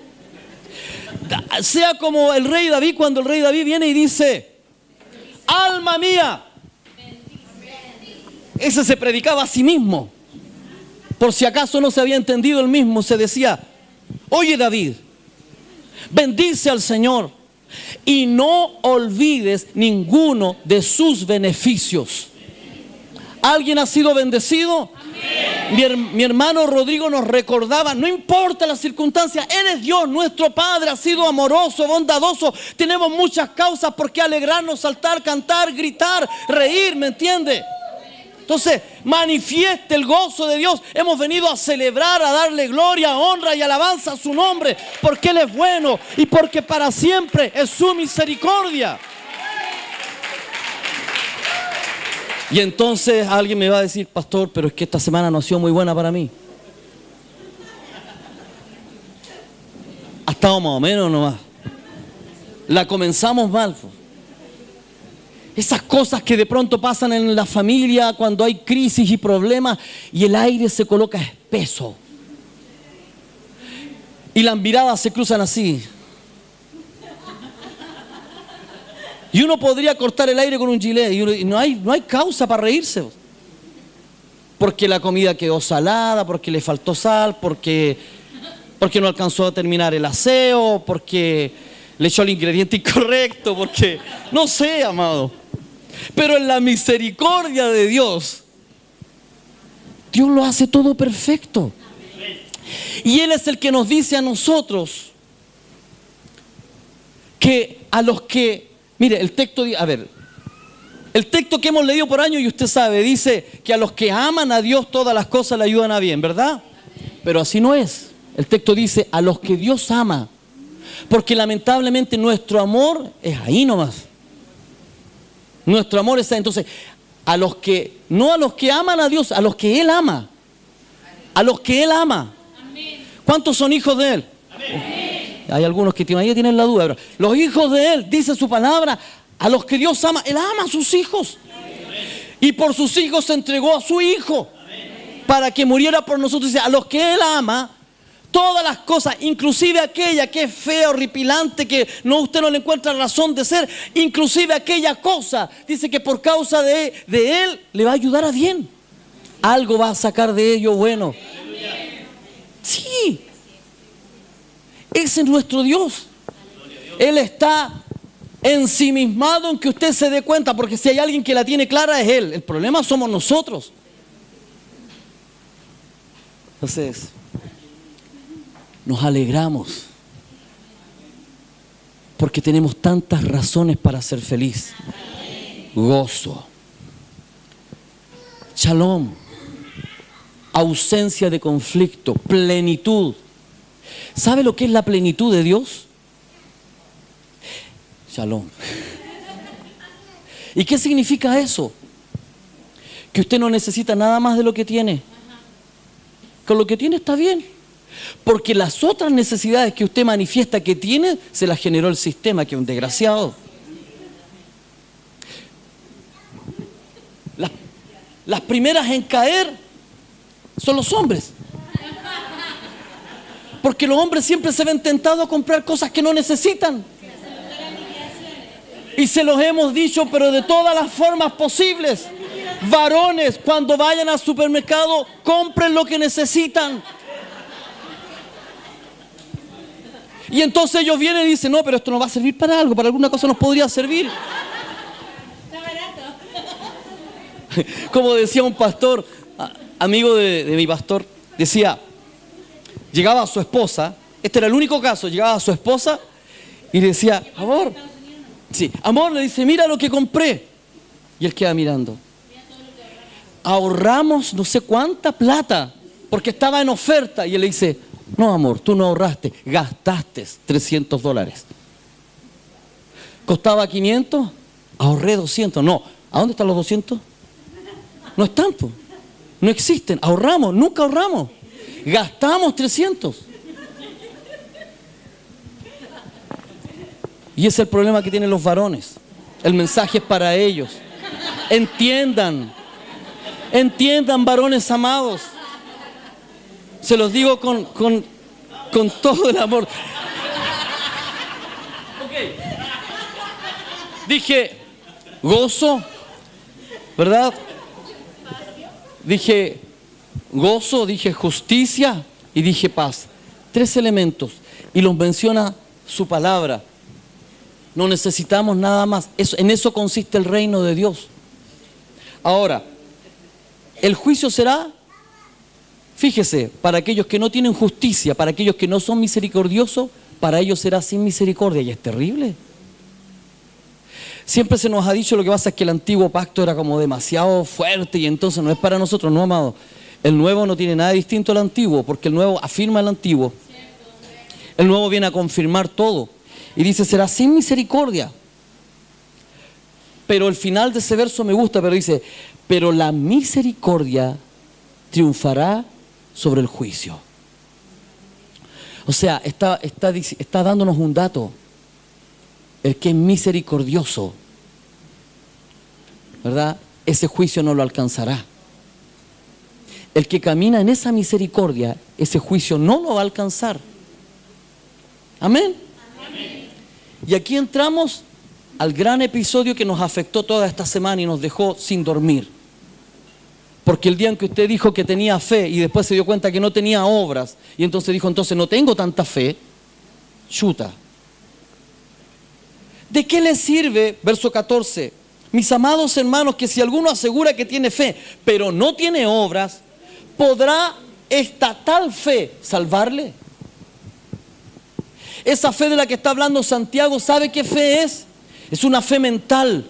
Sea como el rey David, cuando el rey David viene y dice, alma mía. Ese se predicaba a sí mismo. Por si acaso no se había entendido él mismo, se decía, oye David, bendice al Señor y no olvides ninguno de sus beneficios. ¿Alguien ha sido bendecido? Mi hermano Rodrigo nos recordaba, no importa las circunstancias, Él es Dios, nuestro Padre, ha sido amoroso, bondadoso. Tenemos muchas causas por qué alegrarnos, saltar, cantar, gritar, reír, ¿me entiende? Entonces, manifieste el gozo de Dios. Hemos venido a celebrar, a darle gloria, honra y alabanza a su nombre, porque Él es bueno y porque para siempre es su misericordia. Y entonces alguien me va a decir, pastor, pero es que esta semana no ha sido muy buena para mí. Ha estado más o menos nomás. La comenzamos mal. Esas cosas que de pronto pasan en la familia cuando hay crisis y problemas y el aire se coloca espeso. Y las miradas se cruzan así. Y uno podría cortar el aire con un gilet y no hay causa para reírse. Porque la comida quedó salada, porque le faltó sal, porque no alcanzó a terminar el aseo, porque le echó el ingrediente incorrecto, porque no sé, amado. Pero en la misericordia de Dios, Dios lo hace todo perfecto. Y Él es el que nos dice a nosotros que a los que, mire, el texto que hemos leído por años y usted sabe, dice que a los que aman a Dios todas las cosas le ayudan a bien, ¿verdad? Pero así no es. El texto dice a los que Dios ama, porque lamentablemente nuestro amor es ahí nomás. Nuestro amor está, entonces, no a los que aman a Dios, a los que Él ama. A los que Él ama. ¿Cuántos son hijos de Él? Hay algunos que tienen la duda. Pero los hijos de Él, dice su palabra, a los que Dios ama, Él ama a sus hijos. Y por sus hijos se entregó a su Hijo para que muriera por nosotros. Dice, a los que Él ama, todas las cosas, inclusive aquella que es fea, horripilante, que usted no le encuentra razón de ser, inclusive aquella cosa, dice que por causa de Él le va a ayudar a bien. Algo va a sacar de ello bueno. Sí. Ese es nuestro Dios. Él está ensimismado en que usted se dé cuenta, porque si hay alguien que la tiene clara es Él. El problema somos nosotros. Entonces, nos alegramos porque tenemos tantas razones para ser feliz. Gozo, shalom, ausencia de conflicto, plenitud. ¿Sabe lo que es la plenitud de Dios? Shalom. ¿Y qué significa eso? Que usted no necesita nada más de lo que tiene. Con lo que tiene está bien. Porque las otras necesidades que usted manifiesta que tiene, se las generó el sistema, que es un desgraciado. Las primeras en caer son los hombres. Porque los hombres siempre se ven tentados a comprar cosas que no necesitan. Y se los hemos dicho, pero de todas las formas posibles. Varones, cuando vayan al supermercado, compren lo que necesitan. Y entonces ellos vienen y dicen, no, pero esto no va a servir para algo, para alguna cosa nos podría servir. Como decía un pastor, amigo de mi pastor, decía, llegaba a su esposa, este era el único caso, llegaba a su esposa y le decía, amor, sí, amor, le dice, mira lo que compré. Y él queda mirando. Ahorramos no sé cuánta plata, porque estaba en oferta. Y él le dice, no, amor, tú no ahorraste, gastaste $300. Costaba 500, ahorré 200. No, ¿a dónde están los 200? No están, pues. No existen. Ahorramos, nunca ahorramos. Gastamos 300. Y ese es el problema que tienen los varones. El mensaje es para ellos. Entiendan, varones amados. Se los digo con todo el amor. Okay. Dije gozo, ¿verdad? Dije gozo, dije justicia y dije paz. 3 elementos. Y los menciona su palabra. No necesitamos nada más. En eso consiste el reino de Dios. Ahora, el juicio será, fíjese, para aquellos que no tienen justicia, para aquellos que no son misericordiosos, para ellos será sin misericordia. Y es terrible. Siempre se nos ha dicho, lo que pasa es que el antiguo pacto era como demasiado fuerte y entonces no es para nosotros, no, amado. El nuevo no tiene nada distinto al antiguo, porque el nuevo afirma el antiguo. El nuevo viene a confirmar todo. Y dice, será sin misericordia. Pero el final de ese verso me gusta, pero dice, pero la misericordia triunfará sobre el juicio. O sea, está dándonos un dato. El que es misericordioso, ¿verdad? Ese juicio no lo alcanzará. El que camina en esa misericordia, ese juicio no lo va a alcanzar. Amén. Amén. Y aquí entramos al gran episodio que nos afectó toda esta semana y nos dejó sin dormir. Porque el día en que usted dijo que tenía fe y después se dio cuenta que no tenía obras, y entonces dijo, entonces no tengo tanta fe, chuta. ¿De qué le sirve, verso 14, mis amados hermanos, que si alguno asegura que tiene fe, pero no tiene obras, podrá esta tal fe salvarle? Esa fe de la que está hablando Santiago, ¿sabe qué fe es? Es una fe mental,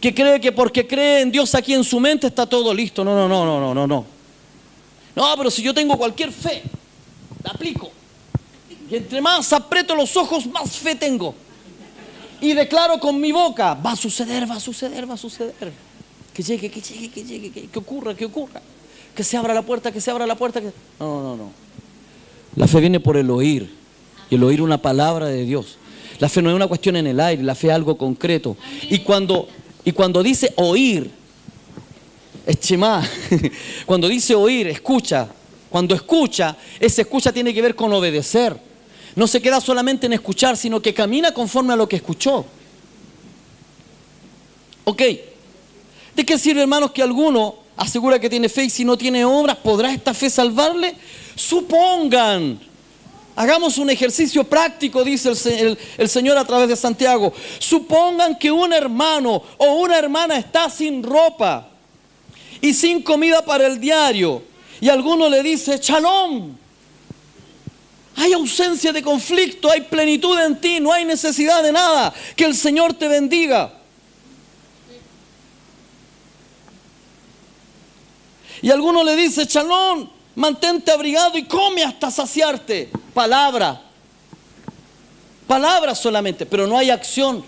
que cree que porque cree en Dios aquí en su mente está todo listo. No. No, pero si yo tengo cualquier fe, la aplico. Y entre más aprieto los ojos, más fe tengo. Y declaro con mi boca, va a suceder. Que llegue, que ocurra. Que se abra la puerta. No. La fe viene por el oír. Y el oír una palabra de Dios. La fe no es una cuestión en el aire, la fe es algo concreto. Y cuando dice oír, es shemá. Cuando dice oír, escucha. Cuando escucha, esa escucha tiene que ver con obedecer. No se queda solamente en escuchar, sino que camina conforme a lo que escuchó. Ok. ¿De qué sirve, hermanos, que alguno asegura que tiene fe y si no tiene obras, podrá esta fe salvarle? Supongan. Hagamos un ejercicio práctico, dice el Señor a través de Santiago. Supongan que un hermano o una hermana está sin ropa y sin comida para el diario. Y alguno le dice, Shalom. Hay ausencia de conflicto, hay plenitud en ti, no hay necesidad de nada. Que el Señor te bendiga. Y alguno le dice, Shalom, mantente abrigado y come hasta saciarte. Palabra solamente, pero no hay acción.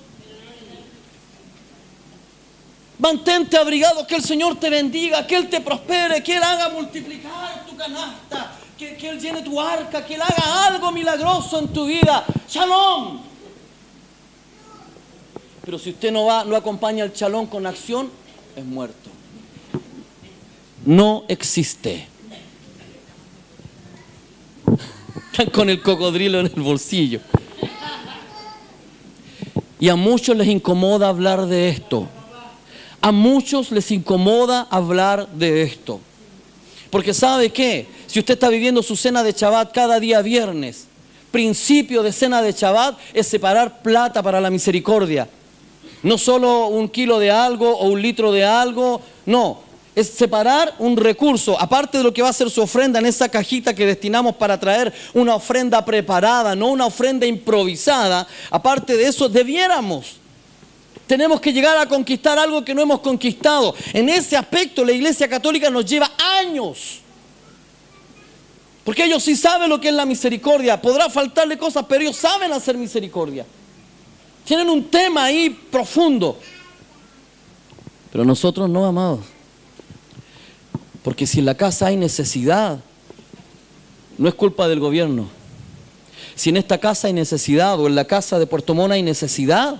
Mantente abrigado, que el Señor te bendiga, que Él te prospere, que Él haga multiplicar tu canasta, que Él llene tu arca, que Él haga algo milagroso en tu vida. Shalom. Pero si usted no acompaña el shalom con acción, es muerto. No existe. Están con el cocodrilo en el bolsillo. Y a muchos les incomoda hablar de esto. A muchos les incomoda hablar de esto. Porque ¿sabe qué? Si usted está viviendo su cena de Shabbat cada día viernes, principio de cena de Shabbat es separar plata para la misericordia. No solo 1 kilo de algo o 1 litro de algo, no. Es separar un recurso, aparte de lo que va a ser su ofrenda en esa cajita que destinamos para traer una ofrenda preparada, no una ofrenda improvisada. Aparte de eso, tenemos que llegar a conquistar algo que no hemos conquistado. En ese aspecto, la Iglesia Católica nos lleva años. Porque ellos sí saben lo que es la misericordia. Podrá faltarle cosas, pero ellos saben hacer misericordia. Tienen un tema ahí profundo. Pero nosotros no, amados. Porque si en la casa hay necesidad, no es culpa del gobierno. Si en esta casa hay necesidad o en la casa de Puerto Montt hay necesidad,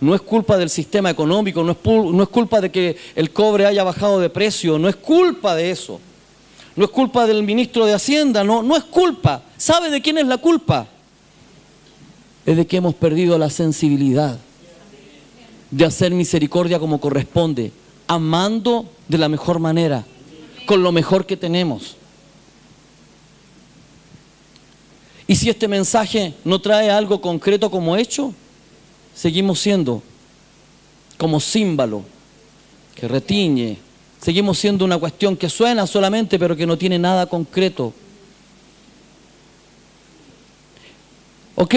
no es culpa del sistema económico, no es culpa de que el cobre haya bajado de precio, no es culpa de eso. No es culpa del ministro de Hacienda, no es culpa. ¿Sabe de quién es la culpa? Es de que hemos perdido la sensibilidad de hacer misericordia como corresponde, amando de la mejor manera, con lo mejor que tenemos. Y si este mensaje no trae algo concreto como hecho, seguimos siendo como címbalo que retiñe. Seguimos siendo una cuestión que suena solamente, pero que no tiene nada concreto. Ok.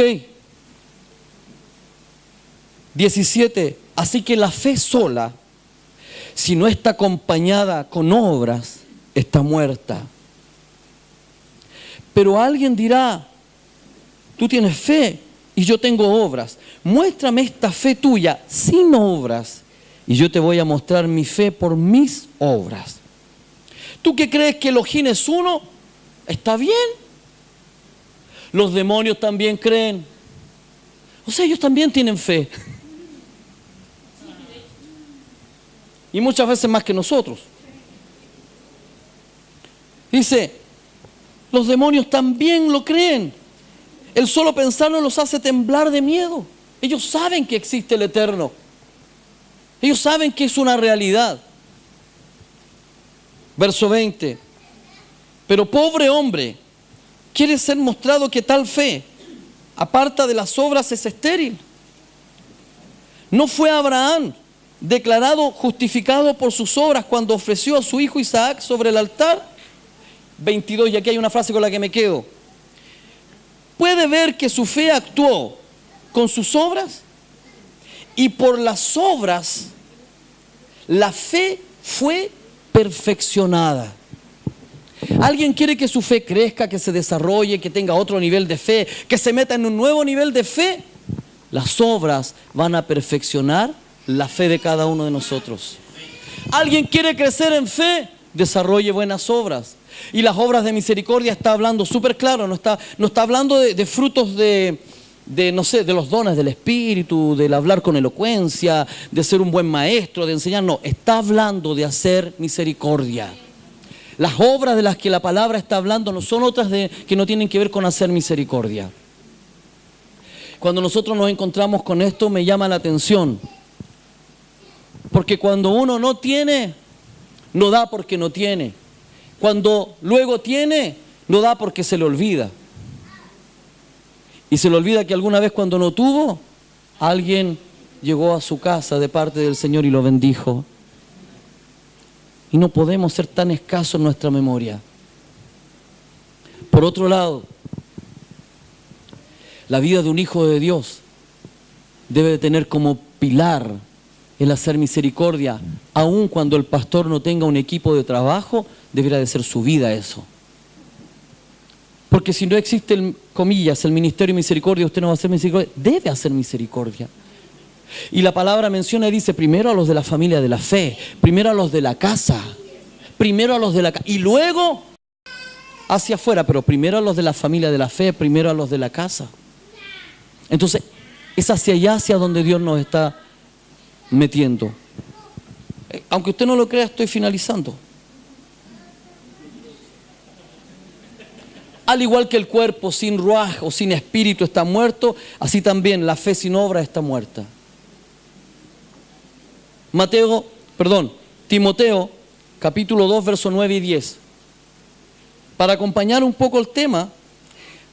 17. Así que la fe sola, si no está acompañada con obras, está muerta. Pero alguien dirá, tú tienes fe y yo tengo obras. Muéstrame esta fe tuya sin obras y yo te voy a mostrar mi fe por mis obras. ¿Tú que crees que Elohim es uno? ¿Está bien? Los demonios también creen. O sea, ellos también tienen fe. Y muchas veces más que nosotros. Dice, los demonios también lo creen. El solo pensarlo los hace temblar de miedo. Ellos saben que existe el Eterno. Ellos saben que es una realidad. Verso 20. Pero pobre hombre, quiere ser mostrado que tal fe, aparta de las obras, es estéril. ¿No fue Abraham declarado justificado por sus obras cuando ofreció a su hijo Isaac sobre el altar? 22, y aquí hay una frase con la que me quedo. ¿Puede ver que su fe actuó con sus obras? Y por las obras, la fe fue perfeccionada. ¿Alguien quiere que su fe crezca, que se desarrolle, que tenga otro nivel de fe, que se meta en un nuevo nivel de fe? Las obras van a perfeccionar la fe de cada uno de nosotros. ¿Alguien quiere crecer en fe? Desarrolle buenas obras. Y las obras de misericordia está hablando súper claro, no está hablando de frutos no sé, de los dones del Espíritu, del hablar con elocuencia, de ser un buen maestro, de enseñar. No, está hablando de hacer misericordia. Las obras de las que la palabra está hablando no son otras que no tienen que ver con hacer misericordia. Cuando nosotros nos encontramos con esto, me llama la atención. Porque cuando uno no tiene, no da porque no tiene. Cuando luego tiene, no da porque se le olvida. Y se le olvida que alguna vez cuando no tuvo, alguien llegó a su casa de parte del Señor y lo bendijo. Y no podemos ser tan escasos en nuestra memoria. Por otro lado, la vida de un hijo de Dios debe de tener como pilar el hacer misericordia. Aun cuando el pastor no tenga un equipo de trabajo, deberá de ser su vida eso. Porque si no existe, comillas, el ministerio de misericordia, usted no va a hacer misericordia. Debe hacer misericordia. Y la palabra menciona y dice, primero a los de la familia de la fe, primero a los de la casa, primero a los de la casa, y luego hacia afuera, pero primero a los de la familia de la fe, primero a los de la casa. Entonces, es hacia allá, hacia donde Dios nos está metiendo. Aunque usted no lo crea, estoy finalizando. Al igual que el cuerpo sin ruaj o sin espíritu está muerto, así también la fe sin obra está muerta. Timoteo, capítulo 2, versos 9 y 10. Para acompañar un poco el tema,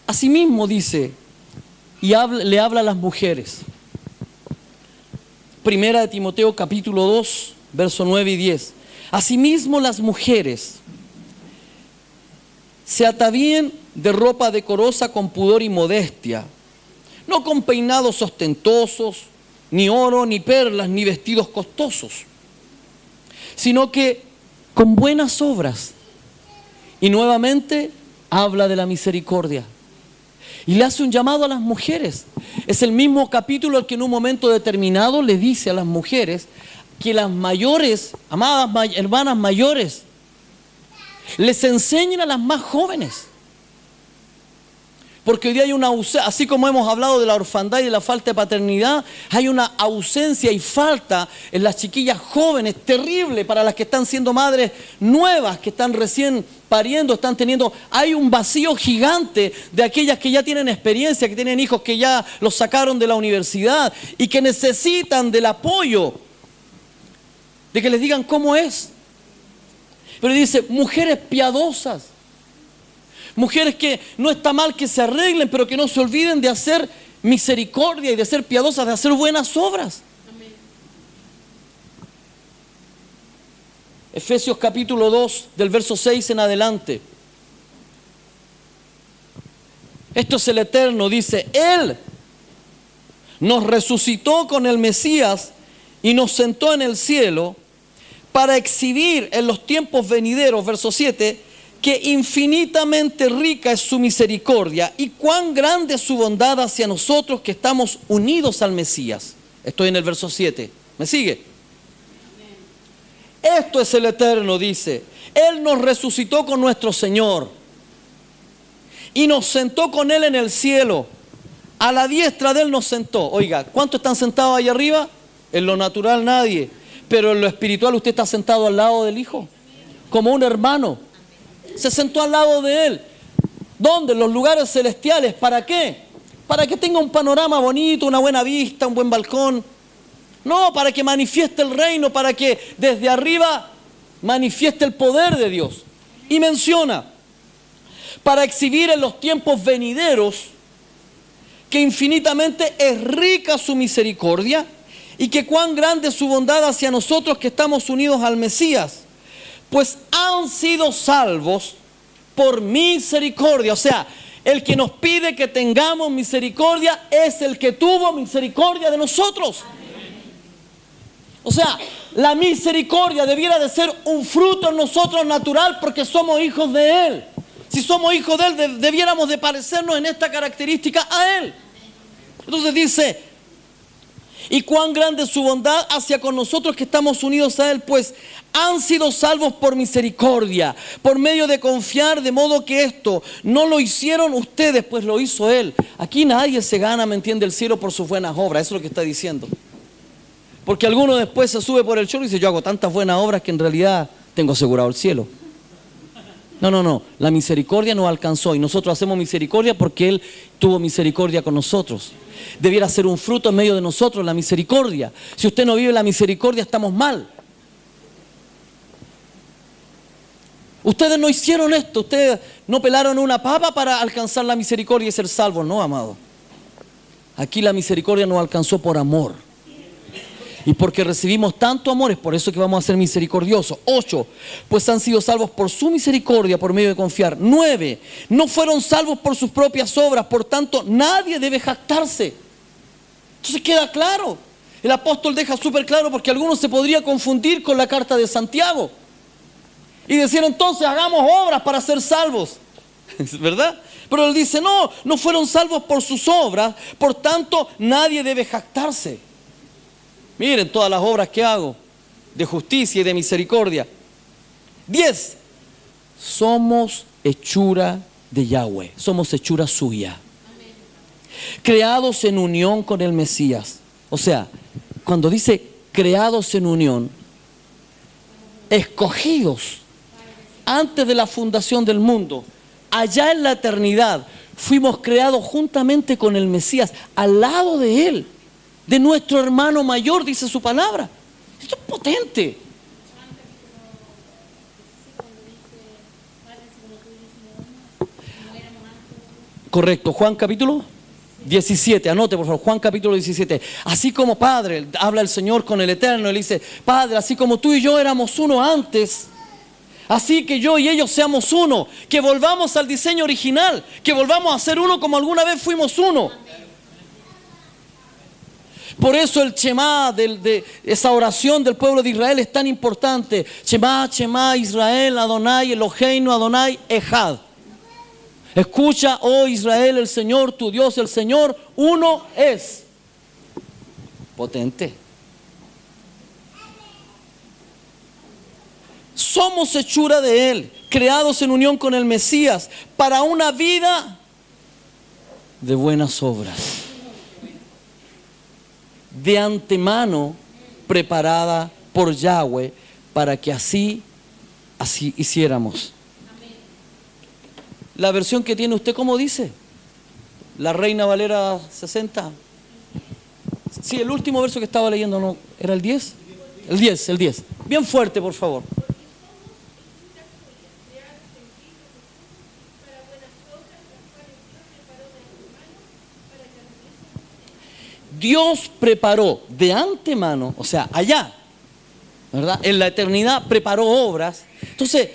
asimismo dice, y le habla a las mujeres. Primera de Timoteo, capítulo 2, versos 9 y 10. Asimismo las mujeres se atavíen de ropa decorosa con pudor y modestia, no con peinados ostentosos, ni oro, ni perlas, ni vestidos costosos, sino que con buenas obras. Y nuevamente habla de la misericordia. Y le hace un llamado a las mujeres. Es el mismo capítulo el que en un momento determinado le dice a las mujeres que las mayores, amadas hermanas mayores, les enseñen a las más jóvenes. Porque hoy día hay una ausencia, así como hemos hablado de la orfandad y de la falta de paternidad, hay una ausencia y falta en las chiquillas jóvenes, terrible para las que están siendo madres nuevas, que están recién pariendo, están teniendo, hay un vacío gigante de aquellas que ya tienen experiencia, que tienen hijos que ya los sacaron de la universidad y que necesitan del apoyo, de que les digan cómo es. Pero dice, mujeres piadosas. Mujeres que no está mal que se arreglen, pero que no se olviden de hacer misericordia y de ser piadosas, de hacer buenas obras. Amén. Efesios capítulo 2, del verso 6 en adelante. Esto es el Eterno, dice, Él nos resucitó con el Mesías y nos sentó en el cielo para exhibir en los tiempos venideros, verso 7, que infinitamente rica es su misericordia y cuán grande es su bondad hacia nosotros que estamos unidos al Mesías. Estoy en el verso 7. ¿Me sigue? Amén. Esto es el Eterno, dice. Él nos resucitó con nuestro Señor y nos sentó con Él en el cielo. A la diestra de Él nos sentó. Oiga, ¿cuántos están sentados ahí arriba? En lo natural nadie. Pero en lo espiritual usted está sentado al lado del Hijo, como un hermano. Se sentó al lado de Él. ¿Dónde? En los lugares celestiales. ¿Para qué? Para que tenga un panorama bonito, una buena vista, un buen balcón. No, para que manifieste el reino, para que desde arriba manifieste el poder de Dios. Y menciona, para exhibir en los tiempos venideros que infinitamente es rica su misericordia y que cuán grande es su bondad hacia nosotros que estamos unidos al Mesías, pues han sido salvos por misericordia. O sea, el que nos pide que tengamos misericordia es el que tuvo misericordia de nosotros. O sea, la misericordia debiera de ser un fruto en nosotros natural porque somos hijos de Él. Si somos hijos de Él, debiéramos de parecernos en esta característica a Él. Entonces dice, y cuán grande es su bondad hacia con nosotros que estamos unidos a Él, pues han sido salvos por misericordia, por medio de confiar, de modo que esto no lo hicieron ustedes, pues lo hizo Él. Aquí nadie se gana, ¿me entiende?, el cielo por sus buenas obras. Eso es lo que está diciendo. Porque alguno después se sube por el chorro y dice, yo hago tantas buenas obras que en realidad tengo asegurado el cielo. No, la misericordia nos alcanzó y nosotros hacemos misericordia porque Él tuvo misericordia con nosotros. Debiera ser un fruto en medio de nosotros la misericordia. Si usted no vive la misericordia, estamos mal. Ustedes no hicieron esto, ustedes no pelaron una papa para alcanzar la misericordia y ser salvos, no, amado. Aquí la misericordia nos alcanzó por amor. Y porque recibimos tanto amor, es por eso que vamos a ser misericordiosos. 8, pues han sido salvos por su misericordia, por medio de confiar. 9, no fueron salvos por sus propias obras, por tanto nadie debe jactarse. Entonces queda claro. El apóstol deja súper claro porque algunos se podría confundir con la carta de Santiago. Y decir entonces hagamos obras para ser salvos. ¿Verdad? Pero él dice no fueron salvos por sus obras, por tanto nadie debe jactarse. Miren todas las obras que hago de justicia y de misericordia. 10. Somos hechura de Yahweh. Somos hechura suya. Amén. Creados en unión con el Mesías. O sea, cuando dice creados en unión, escogidos antes de la fundación del mundo, allá en la eternidad, fuimos creados juntamente con el Mesías, al lado de Él. De nuestro hermano mayor, dice su palabra. Esto es potente. Correcto, Juan capítulo 17, anote por favor, Juan capítulo 17. Así como Padre, habla el Señor con el Eterno, Él dice, Padre, así como tú y yo éramos uno antes, así que yo y ellos seamos uno, que volvamos al diseño original, que volvamos a ser uno como alguna vez fuimos uno. Por eso el Shema, de esa oración del pueblo de Israel es tan importante. Shema, Shema, Israel, Adonai, Eloheinu, Adonai, Echad. Escucha, oh Israel, el Señor, tu Dios, el Señor, uno es. Potente. Somos hechura de Él, creados en unión con el Mesías, para una vida de buenas obras. De antemano preparada por Yahweh para que así hiciéramos. Amén. La versión que tiene usted, ¿cómo dice? La Reina Valera 60. Sí, el último verso que estaba leyendo, ¿no? ¿Era el 10? El 10. Bien fuerte, por favor. Dios preparó de antemano, o sea, allá, ¿verdad? En la eternidad preparó obras. Entonces,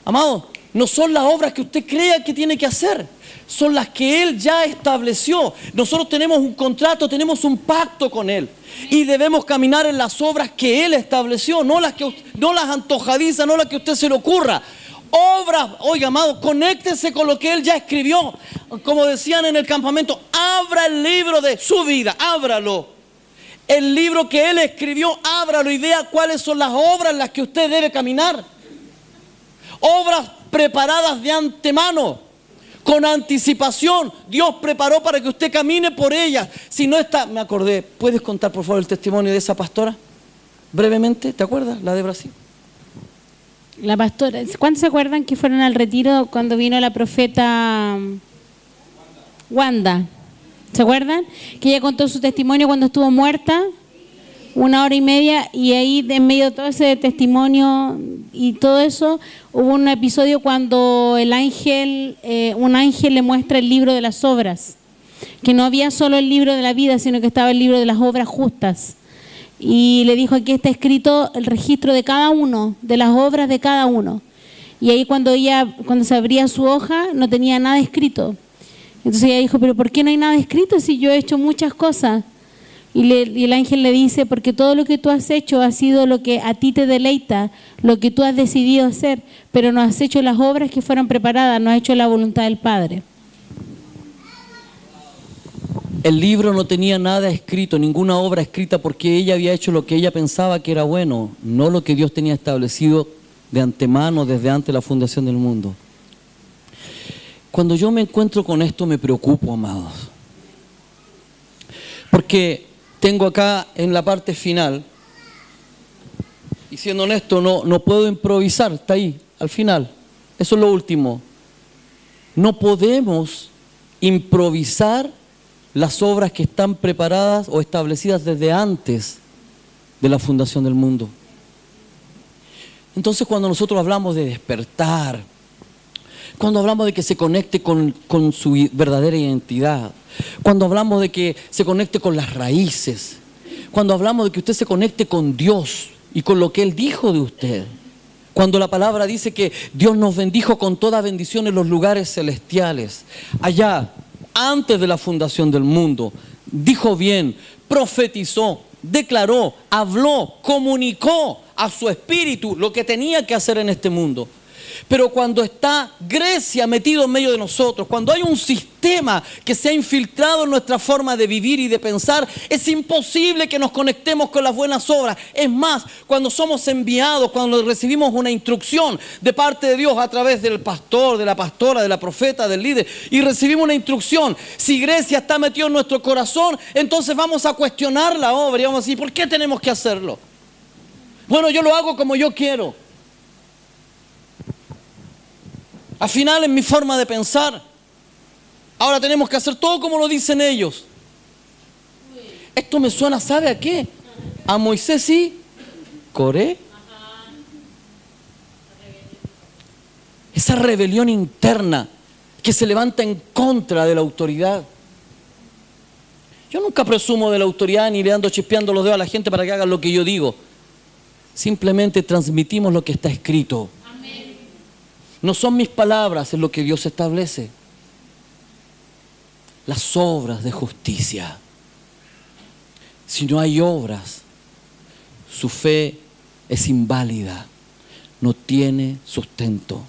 amado, no son las obras que usted crea que tiene que hacer, son las que Él ya estableció. Nosotros tenemos un contrato, tenemos un pacto con Él y debemos caminar en las obras que Él estableció, no las antojadizas, no las que a usted se le ocurra. Obras, oiga, amado, conéctese con lo que Él ya escribió. Como decían en el campamento, abra el libro de su vida, ábralo. El libro que Él escribió, ábralo y vea cuáles son las obras en las que usted debe caminar. Obras preparadas de antemano, con anticipación. Dios preparó para que usted camine por ellas. Si no está, me acordé, ¿puedes contar por favor el testimonio de esa pastora? Brevemente, ¿te acuerdas? La de Brasil. La pastora, ¿cuántos se acuerdan que fueron al retiro cuando vino la profeta Wanda? ¿Se acuerdan? Que ella contó su testimonio cuando estuvo muerta 1 hora y media, y ahí en medio de todo ese testimonio y todo eso, hubo un episodio cuando un ángel le muestra el libro de las obras, que no había solo el libro de la vida, sino que estaba el libro de las obras justas. Y le dijo: aquí está escrito el registro de cada uno, de las obras de cada uno. Y ahí cuando se abría su hoja, no tenía nada escrito. Entonces ella dijo: pero ¿por qué no hay nada escrito si yo he hecho muchas cosas? Y el ángel le dice: porque todo lo que tú has hecho ha sido lo que a ti te deleita, lo que tú has decidido hacer, pero no has hecho las obras que fueron preparadas, no has hecho la voluntad del Padre. El libro no tenía nada escrito, ninguna obra escrita, porque ella había hecho lo que ella pensaba que era bueno, no lo que Dios tenía establecido de antemano, desde antes de la fundación del mundo. Cuando yo me encuentro con esto me preocupo, amados, porque tengo acá en la parte final, y siendo honesto, no puedo improvisar, está ahí, al final, eso es lo último. No podemos improvisar las obras que están preparadas o establecidas desde antes de la fundación del mundo. Entonces, cuando nosotros hablamos de despertar, cuando hablamos de que se conecte con su verdadera identidad, cuando hablamos de que se conecte con las raíces, cuando hablamos de que usted se conecte con Dios y con lo que Él dijo de usted, cuando la palabra dice que Dios nos bendijo con toda bendición en los lugares celestiales, allá, antes de la fundación del mundo, dijo bien, profetizó, declaró, habló, comunicó a su espíritu lo que tenía que hacer en este mundo. Pero cuando está Grecia metido en medio de nosotros, cuando hay un sistema que se ha infiltrado en nuestra forma de vivir y de pensar, es imposible que nos conectemos con las buenas obras. Es más, cuando somos enviados, cuando recibimos una instrucción de parte de Dios a través del pastor, de la pastora, de la profeta, del líder, y recibimos una instrucción, si Grecia está metido en nuestro corazón, entonces vamos a cuestionar la obra y vamos a decir: ¿por qué tenemos que hacerlo? Bueno, yo lo hago como yo quiero. Al final es mi forma de pensar. Ahora tenemos que hacer todo como lo dicen ellos. Esto me suena, ¿sabe a qué? A Moisés y Coré. Esa rebelión interna que se levanta en contra de la autoridad. Yo nunca presumo de la autoridad ni le ando chispeando los dedos a la gente para que hagan lo que yo digo. Simplemente transmitimos lo que está escrito. No son mis palabras, es lo que Dios establece. Las obras de justicia. Si no hay obras, su fe es inválida, no tiene sustento.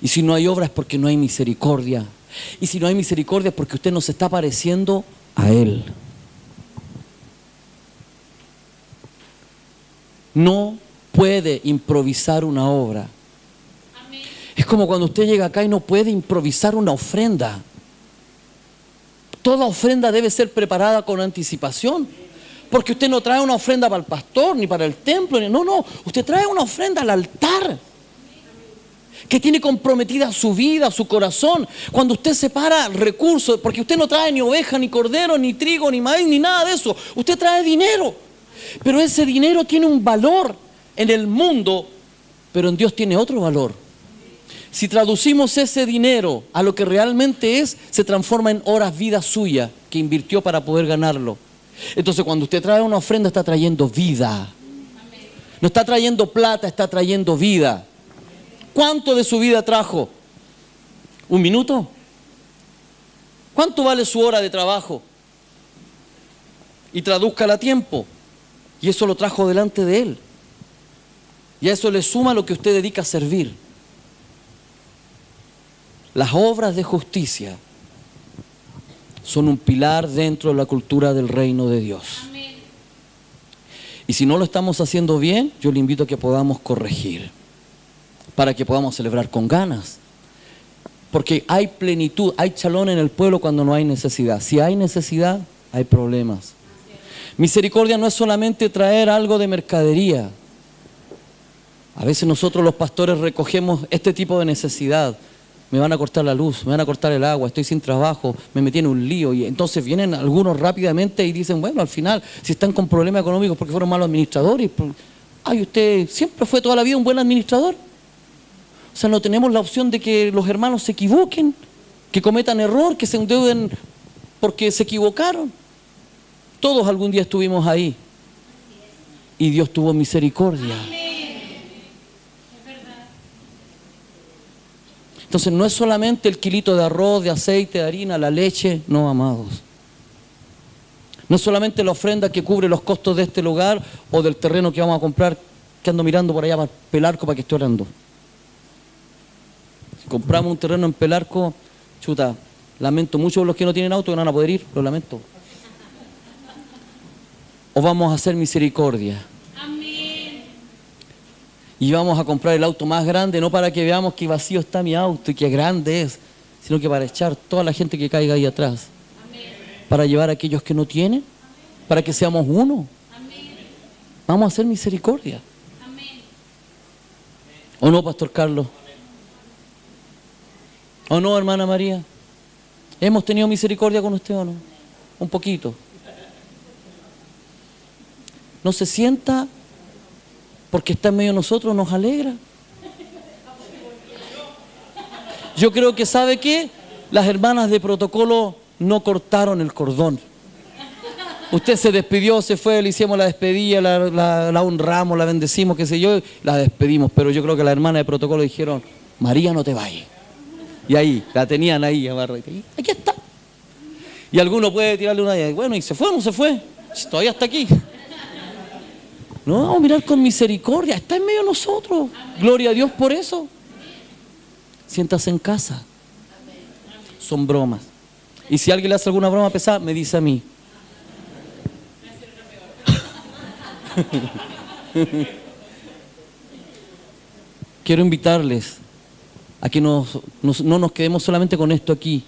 Y si no hay obras es porque no hay misericordia. Y si no hay misericordia es porque usted no se está pareciendo a Él. No puede improvisar una obra. Es como cuando usted llega acá y no puede improvisar una ofrenda. Toda ofrenda debe ser preparada con anticipación. Porque usted no trae una ofrenda para el pastor, ni para el templo. No. Usted trae una ofrenda al altar. Que tiene comprometida su vida, su corazón. Cuando usted separa recursos, porque usted no trae ni oveja, ni cordero, ni trigo, ni maíz, ni nada de eso. Usted trae dinero. Pero ese dinero tiene un valor en el mundo, pero en Dios tiene otro valor. Si traducimos ese dinero a lo que realmente es, se transforma en horas vida suya que invirtió para poder ganarlo. Entonces, cuando usted trae una ofrenda, está trayendo vida. No está trayendo plata, está trayendo vida. ¿Cuánto de su vida trajo? ¿1 minuto? ¿Cuánto vale su hora de trabajo? Y tradúzcala a tiempo. Y eso lo trajo delante de Él. Y a eso le suma lo que usted dedica a servir. Las obras de justicia son un pilar dentro de la cultura del reino de Dios. Amén. Y si no lo estamos haciendo bien, yo le invito a que podamos corregir, para que podamos celebrar con ganas. Porque hay plenitud, hay chalón en el pueblo cuando no hay necesidad. Si hay necesidad, hay problemas. Misericordia no es solamente traer algo de mercadería. A veces nosotros los pastores recogemos este tipo de necesidad. me van a cortar la luz, me van a cortar el agua, estoy sin trabajo, me metí en un lío. Y entonces vienen algunos rápidamente y dicen, bueno, al final, si están con problemas económicos porque fueron malos administradores, ay, usted siempre fue toda la vida un buen administrador. O sea, no tenemos la opción de que los hermanos se equivoquen, que cometan error, que se endeuden porque se equivocaron. Todos algún día estuvimos ahí. Y Dios tuvo misericordia. Entonces no es solamente el kilito de arroz, de aceite, de harina, la leche, no, amados. No es solamente la ofrenda que cubre los costos de este lugar o del terreno que vamos a comprar, que ando mirando por allá para Pelarco para que esté orando. Si compramos un terreno en Pelarco, chuta, lamento mucho los que no tienen auto que no van a poder ir, lo lamento. O vamos a hacer misericordia. Y vamos a comprar el auto más grande, no para que veamos que vacío está mi auto y que grande es, sino que para echar toda la gente que caiga ahí atrás. Amén. Para llevar a aquellos que no tienen, para que seamos uno. Amén. Vamos a hacer misericordia. Amén. ¿O no, Pastor Carlos? Amén. ¿O no, hermana María? ¿Hemos tenido misericordia con usted o no? Un poquito. ¿No se sienta? Porque está en medio de nosotros, nos alegra. Yo creo que, ¿sabe qué? Las hermanas de protocolo no cortaron el cordón. Usted se despidió, se fue, le hicimos la despedida, la honramos, la bendecimos, qué sé yo, la despedimos. Pero yo creo que las hermanas de protocolo dijeron, María, no te vayas. Y ahí, la tenían ahí, amarradita. Aquí está. Y alguno puede tirarle una idea. Bueno, ¿y se fue o no se fue? Todavía está aquí. No, vamos a mirar con misericordia, está en medio de nosotros. Gloria a Dios por eso. Siéntase en casa. Son bromas. Y si alguien le hace alguna broma pesada, me dice a mí. Quiero invitarles a que no nos quedemos solamente con esto aquí,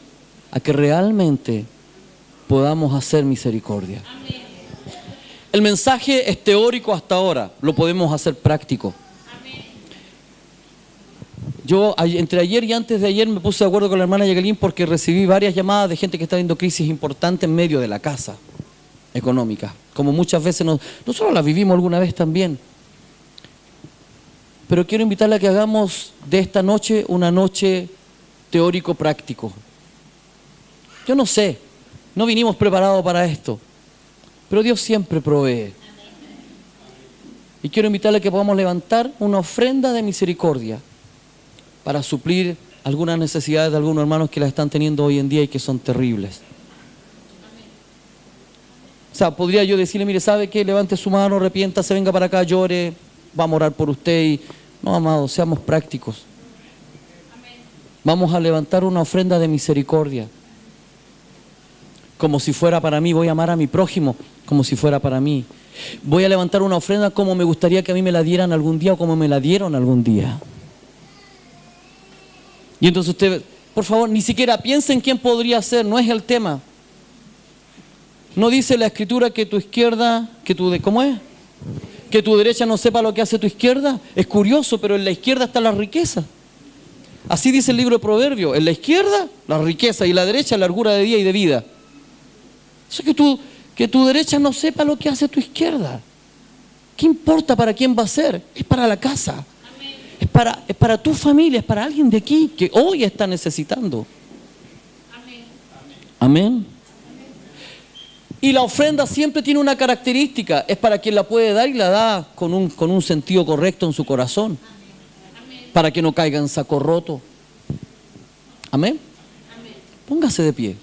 a que realmente podamos hacer misericordia. El mensaje es teórico hasta ahora, lo podemos hacer práctico. Yo entre ayer y antes de ayer me puse de acuerdo con la hermana Jacqueline porque recibí varias llamadas de gente que está viendo crisis importantes en medio de la casa económica, como muchas veces nosotros las vivimos alguna vez también. Pero quiero invitarle a que hagamos de esta noche una noche teórico-práctico. Yo no sé, no vinimos preparados para esto. Pero Dios siempre provee. Y quiero invitarle a que podamos levantar una ofrenda de misericordia para suplir algunas necesidades de algunos hermanos que las están teniendo hoy en día y que son terribles. O sea, podría yo decirle, mire, ¿sabe qué? Levante su mano, arrepiéntase, venga para acá, llore, vamos a orar por usted. Y no, amados, seamos prácticos. Vamos a levantar una ofrenda de misericordia. Como si fuera para mí, voy a amar a mi prójimo como si fuera para mí. Voy a levantar una ofrenda como me gustaría que a mí me la dieran algún día o como me la dieron algún día. Y entonces usted, por favor, ni siquiera piense en quién podría ser, no es el tema. No dice la Escritura que tu izquierda, ¿cómo es? Que tu derecha no sepa lo que hace tu izquierda. Es curioso, pero en la izquierda está la riqueza. Así dice el libro de Proverbios, en la izquierda la riqueza y en la derecha largura de día y de vida. Eso es que tu derecha no sepa lo que hace tu izquierda. ¿Qué importa para quién va a ser? Es para la casa. Es para tu familia, es para alguien de aquí que hoy está necesitando. Amén. Y la ofrenda siempre tiene una característica, es para quien la puede dar y la da con un sentido correcto en su corazón. Para que no caiga en saco roto. Amén. Póngase de pie.